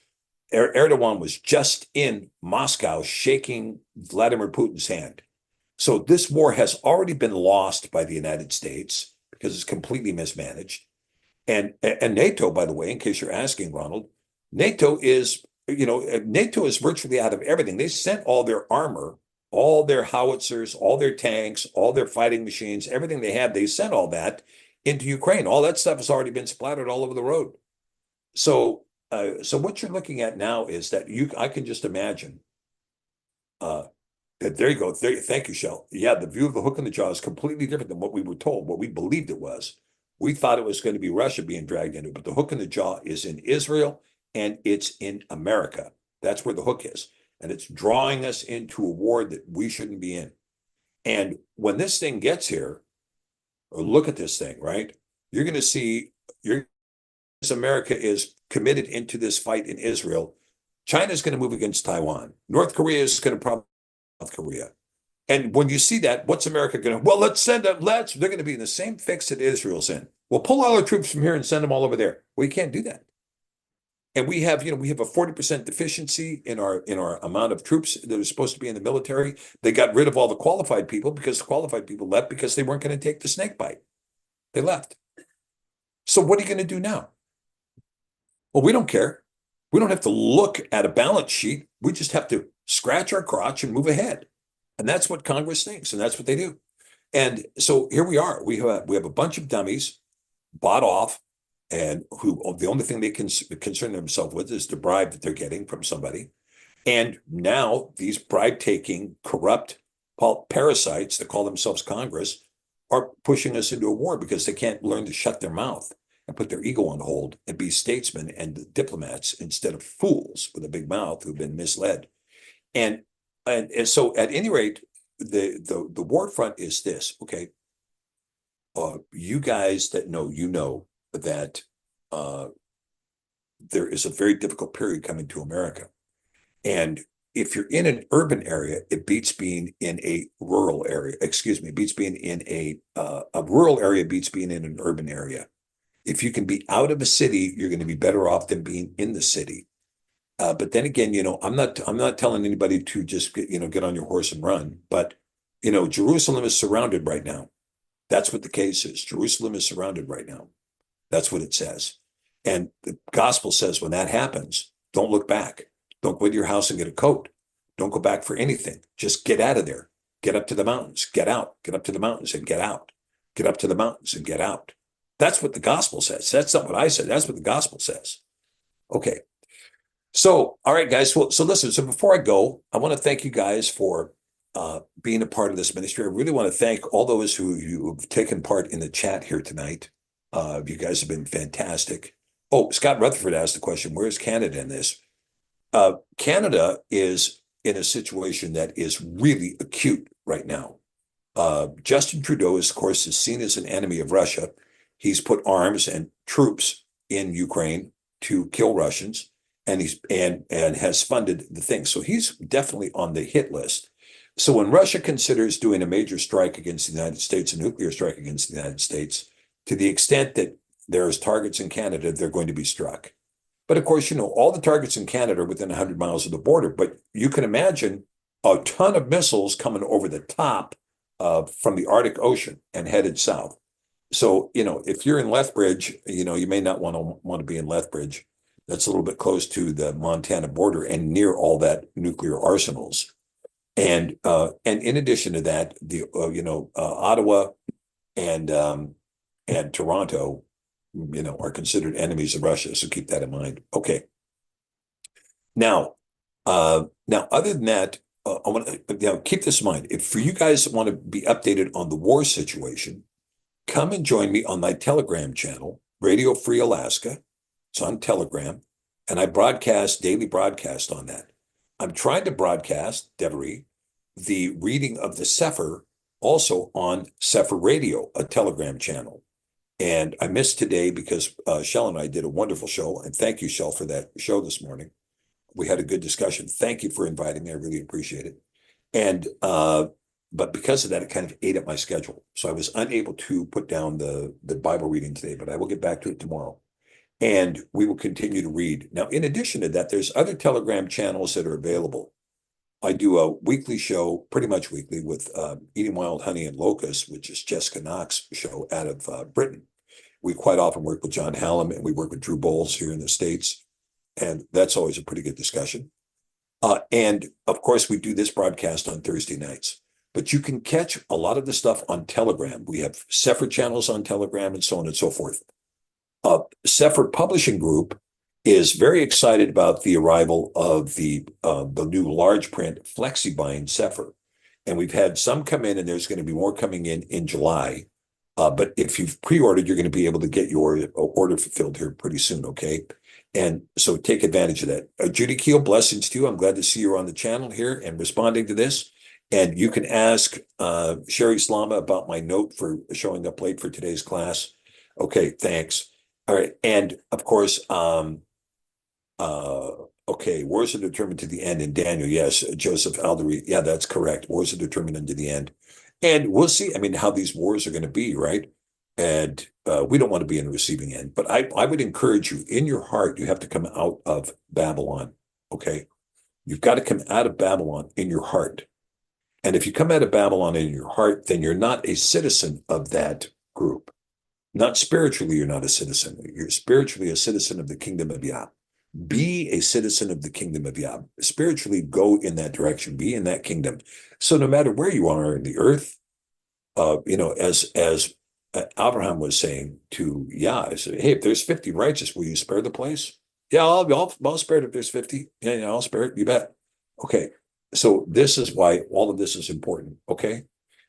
Erdogan was just in Moscow shaking Vladimir Putin's hand. So this war has already been lost by the United States because it's completely mismanaged. And NATO, by the way, in case you're asking, Ronald, NATO is virtually out of everything. They sent all their armor, all their howitzers, all their tanks, all their fighting machines, everything they had, they sent all that into Ukraine. All that stuff has already been splattered all over the road. So what you're looking at now is that I can just imagine. There you go. Thank you, Shell. Yeah, the view of the hook in the jaw is completely different than what we were told, what we believed it was. We thought it was going to be Russia being dragged into it, but the hook in the jaw is in Israel and it's in America. That's where the hook is. and it's drawing us into a war that we shouldn't be in. And when this thing gets here, or look at this thing, right? You're going to see America is committed into this fight in Israel. China's going to move against Taiwan. North Korea is going to probably South Korea. And when you see that, what's America going to? Well, let's send them. They're going to be in the same fix that Israel's in. Well, pull all our troops from here and send them all over there. Well, you can't do that. And we have a 40% deficiency in our amount of troops that are supposed to be in the military. They got rid of all the qualified people because the qualified people left because they weren't going to take the snake bite. They left. So what are you going to do now? Well, we don't care. We don't have to look at a balance sheet. We just have to scratch our crotch and move ahead. And that's what Congress thinks, and that's what they do. And so here we are. We have a bunch of dummies bought off, and who the only thing they can concern themselves with is the bribe that they're getting from somebody. And now these bribe-taking, corrupt parasites that call themselves Congress are pushing us into a war because they can't learn to shut their mouth and put their ego on hold and be statesmen and diplomats instead of fools with a big mouth who've been misled. And so at any rate, the war front is this, okay? You guys that know, that there is a very difficult period coming to America. And if you're in an urban area, it beats being in a rural area. Beats being in a rural area beats being in an urban area. If you can be out of a city, you're going to be better off than being in the city. But then again, I'm not telling anybody to just get on your horse and run. But Jerusalem is surrounded right now. That's what the case is. Jerusalem is surrounded right now. That's what it says. And the gospel says when that happens, don't look back. Don't go to your house and get a coat. Don't go back for anything. Just get out of there. Get up to the mountains. Get out. Get up to the mountains and get out. Get up to the mountains and get out. That's what the gospel says. That's not what I said. That's what the gospel says. Okay. So, all right, guys. So listen. So before I go, I want to thank you guys for being a part of this ministry. I really want to thank all those who have taken part in the chat here tonight. You guys have been fantastic. Oh, Scott Rutherford asked the question, where's Canada in this? Canada is in a situation that is really acute right now. Justin Trudeau, of course, is seen as an enemy of Russia. He's put arms and troops in Ukraine to kill Russians, and has funded the thing. So he's definitely on the hit list. So when Russia considers doing a major strike against the United States, a nuclear strike against the United States, to the extent that there's targets in Canada, they're going to be struck. But of course, all the targets in Canada are within 100 miles of the border. But you can imagine a ton of missiles coming over the top from the Arctic Ocean and headed south. So, if you're in Lethbridge, you may not want to be in Lethbridge. That's a little bit close to the Montana border and near all that nuclear arsenals. And in addition to that, the Ottawa and Toronto, are considered enemies of Russia. So keep that in mind. Okay. Now, other than that, I want to keep this in mind. If for you guys want to be updated on the war situation, come and join me on my Telegram channel, Radio Free Alaska. It's on Telegram, and I daily broadcast on that. I'm trying to broadcast, Devery, the reading of the Sefer also on Sefer Radio, a Telegram channel. And I missed today because Shell and I did a wonderful show. And thank you, Shell, for that show this morning. We had a good discussion. Thank you for inviting me. I really appreciate it. And but because of that, it kind of ate up my schedule. So I was unable to put down the Bible reading today, but I will get back to it tomorrow. And we will continue to read. Now, in addition to that, there's other Telegram channels that are available. I do a weekly show, pretty much weekly, with Eating Wild Honey and Locusts, which is Jessica Knox's show out of Britain. We quite often work with John Hallam, and we work with Drew Bowles here in the States. And that's always a pretty good discussion. And of course, we do this broadcast on Thursday nights. But you can catch a lot of the stuff on Telegram. We have Sefer channels on Telegram and so on and so forth. Sefer Publishing Group is very excited about the arrival of the new large print FlexiBind Sefer. And we've had some come in, and there's going to be more coming in July. But if you've pre-ordered, you're going to be able to get your order fulfilled here pretty soon, okay? And so take advantage of that. Judy Keel, blessings to you. I'm glad to see you on the channel here and responding to this. And you can ask Sherry Slama about my note for showing up late for today's class. Okay, thanks. All right. And of course, okay, wars are determined to the end in Daniel. Yes, Joseph Aldery. Yeah, that's correct. Wars are determined unto the end. And we'll see, I mean, how these wars are going to be, right? And we don't want to be in the receiving end. But I would encourage you, in your heart, you have to come out of Babylon, okay? You've got to come out of Babylon in your heart. And if you come out of Babylon in your heart, then you're not a citizen of that group. Not spiritually, you're not a citizen. You're spiritually a citizen of the kingdom of Yah. Be a citizen of the kingdom of Yah. Spiritually, go in that direction. Be in that kingdom. So no matter where you are in the earth, as Abraham was saying to Yah, I said, hey, if there's 50 righteous, will you spare the place? Yeah, I'll spare it if there's 50. Yeah, I'll spare it. You bet. Okay. So this is why all of this is important. Okay.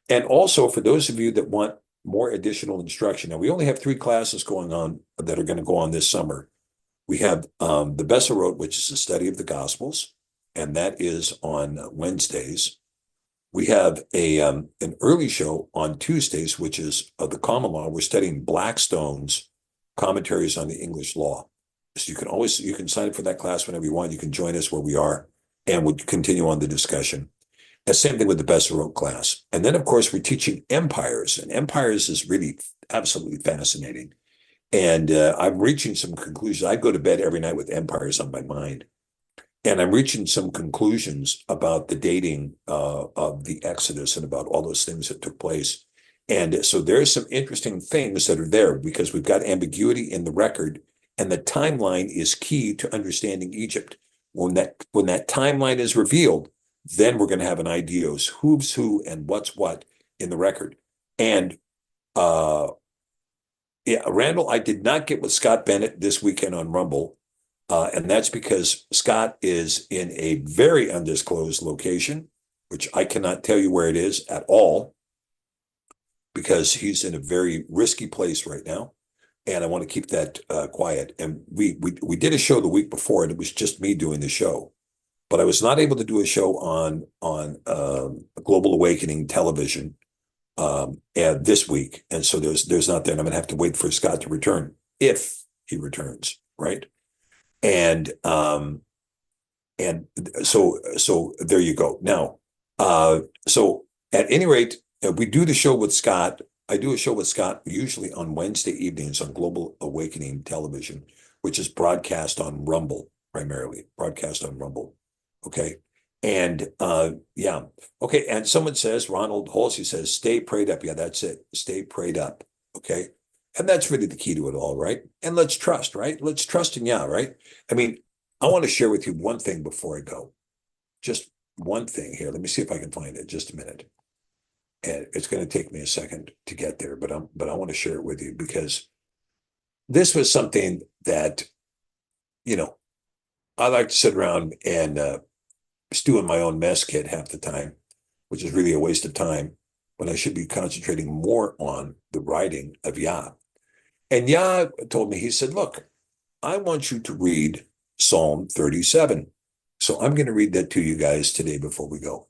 And also for those of you that want more additional instruction, now we only have 3 classes going on that are going to go on this summer. We have the Bere'shiyth, which is the study of the Gospels, and that is on Wednesdays. We have an early show on Tuesdays, which is the common law. We're studying Blackstone's commentaries on the English law. So you can sign up for that class whenever you want. You can join us where we are, and we'll continue on the discussion. The same thing with the Bere'shiyth class. And then, of course, we're teaching empires, and empires is really absolutely fascinating. And I'm reaching some conclusions. I go to bed every night with empires on my mind. And I'm reaching some conclusions about the dating of the Exodus and about all those things that took place. And so there's some interesting things that are there because we've got ambiguity in the record, and the timeline is key to understanding Egypt. When that timeline is revealed, then we're going to have an idea of who's who and what's what in the record. And yeah, Randall, I did not get with Scott Bennett this weekend on Rumble. And that's because Scott is in a very undisclosed location, which I cannot tell you where it is at all, because he's in a very risky place right now. And I want to keep that quiet. And we did a show the week before, and it was just me doing the show. But I was not able to do a show on Global Awakening television this week. And so there's not there. And I'm going to have to wait for Scott to return if he returns, right? And so there you go. Now, so at any rate, we do the show with Scott. I do a show with Scott usually on Wednesday evenings on Global Awakening television, which is broadcast on Rumble, primarily broadcast on Rumble. Okay. And yeah. Okay. And someone says, Ronald Halsey says, stay prayed up. Yeah, that's it. Stay prayed up. Okay. And that's really the key to it all, right? And let's trust, right? Let's trust in Yah, right? I mean, I want to share with you one thing before I go. Just one thing here. Let me see if I can find it. Just a minute. And it's going to take me a second to get there, but I want to share it with you because this was something that, I like to sit around and stew in my own mess kit half the time, which is really a waste of time, when I should be concentrating more on the writing of Yah. And Yah told me, he said, look, I want you to read Psalm 37. So I'm going to read that to you guys today before we go.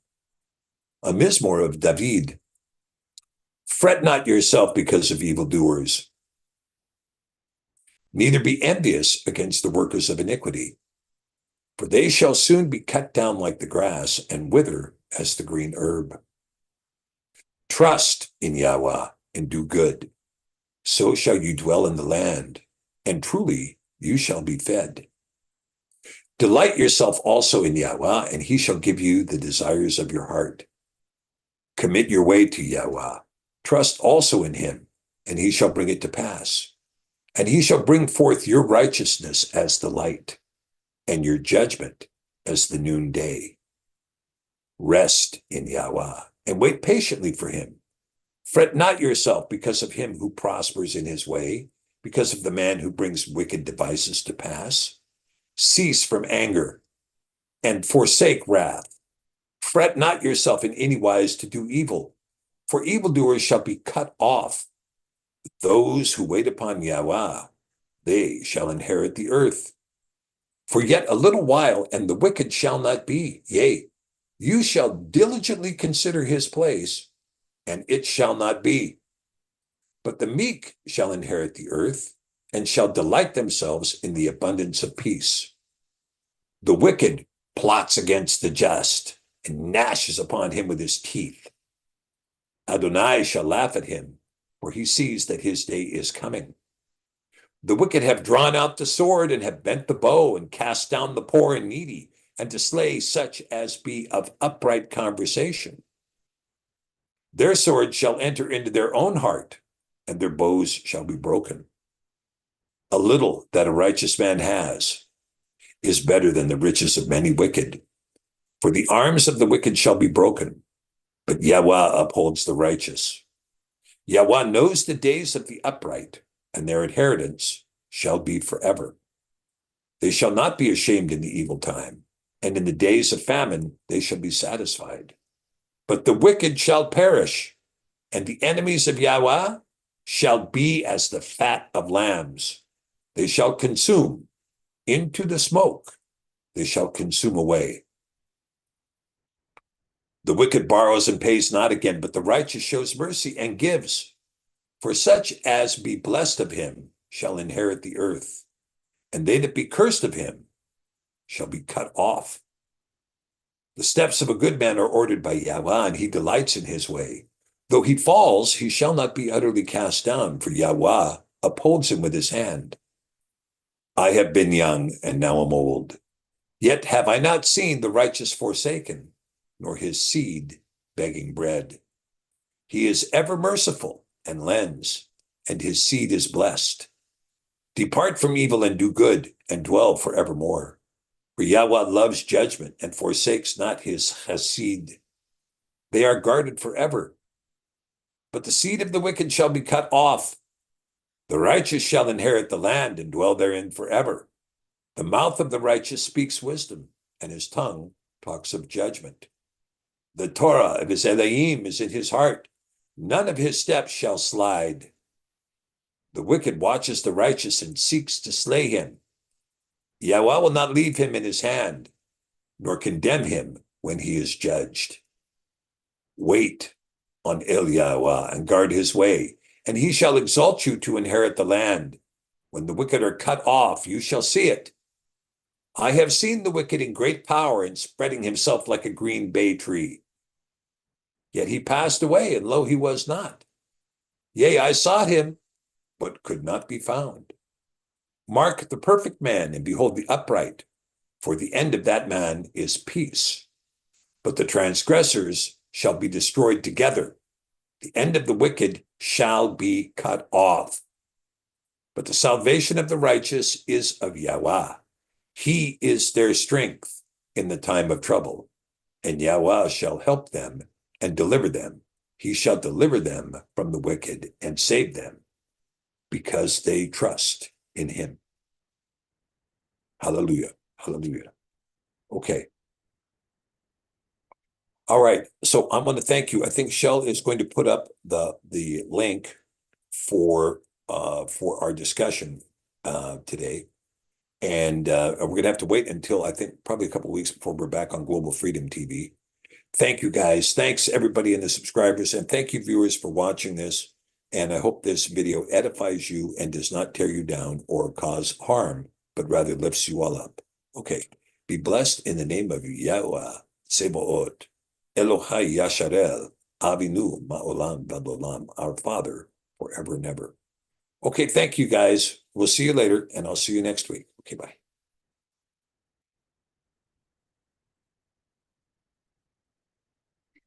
A Mizmor of David. Fret not yourself because of evildoers, neither be envious against the workers of iniquity, for they shall soon be cut down like the grass and wither as the green herb. Trust in Yahweh and do good. So shall you dwell in the land, and truly you shall be fed. Delight yourself also in Yahweh, and he shall give you the desires of your heart. Commit your way to Yahweh. Trust also in him, and he shall bring it to pass. And he shall bring forth your righteousness as the light, and your judgment as the noonday. Rest in Yahweh, and wait patiently for him. Fret not yourself because of him who prospers in his way, because of the man who brings wicked devices to pass. Cease from anger and forsake wrath. Fret not yourself in any wise to do evil, for evildoers shall be cut off. Those who wait upon Yahweh, they shall inherit the earth. For yet a little while, and the wicked shall not be. Yea, you shall diligently consider his place, and it shall not be. But the meek shall inherit the earth, and shall delight themselves in the abundance of peace. The wicked plots against the just, and gnashes upon him with his teeth. Adonai shall laugh at him, for he sees that his day is coming. The wicked have drawn out the sword, and have bent the bow, and cast down the poor and needy, and to slay such as be of upright conversation. Their sword shall enter into their own heart, and their bows shall be broken. A little that a righteous man has is better than the riches of many wicked. For the arms of the wicked shall be broken, but Yahweh upholds the righteous. Yahweh knows the days of the upright, and their inheritance shall be forever. They shall not be ashamed in the evil time, and in the days of famine they shall be satisfied. But the wicked shall perish, and the enemies of Yahweh shall be as the fat of lambs. They shall consume into the smoke. They shall consume away. The wicked borrows and pays not again, but the righteous shows mercy and gives. For such as be blessed of him shall inherit the earth, and they that be cursed of him shall be cut off. The steps of a good man are ordered by Yahweh, and he delights in his way. Though he falls, he shall not be utterly cast down, for Yahweh upholds him with his hand. I have been young, and now am old. Yet have I not seen the righteous forsaken, nor his seed begging bread. He is ever merciful and lends, and his seed is blessed. Depart from evil and do good, and dwell forevermore. For Yahweh loves judgment and forsakes not his chesed. They are guarded forever. But the seed of the wicked shall be cut off. The righteous shall inherit the land and dwell therein forever. The mouth of the righteous speaks wisdom, and his tongue talks of judgment. The Torah of his Elohim is in his heart. None of his steps shall slide. The wicked watches the righteous and seeks to slay him. Yahweh will not leave him in his hand, nor condemn him when he is judged. Wait on El Yahweh and guard his way, and he shall exalt you to inherit the land. When the wicked are cut off, you shall see it. I have seen the wicked in great power and spreading himself like a green bay tree. Yet he passed away, and lo, he was not. Yea, I sought him, but could not be found. Mark the perfect man, and behold the upright, for the end of that man is peace. But the transgressors shall be destroyed together. The end of the wicked shall be cut off. But the salvation of the righteous is of Yahweh. He is their strength in the time of trouble, and Yahweh shall help them and deliver them. He shall deliver them from the wicked and save them, because they trust in him. Hallelujah. Hallelujah. Okay. All right. So I'm going to thank you. I think Shell is going to put up the link for our discussion today. And we're going to have to wait until I think probably a couple of weeks before we're back on Global Freedom TV. Thank you, guys. Thanks, everybody in the subscribers. And thank you, viewers, for watching this. And I hope this video edifies you and does not tear you down or cause harm, but rather lifts you all up. Okay. Be blessed in the name of Yahweh, Sebaot, Elohai Yasharel, Avinu, Ma'olam, Vadolam, our Father, forever and ever. Okay, thank you, guys. We'll see you later, and I'll see you next week. Okay, bye.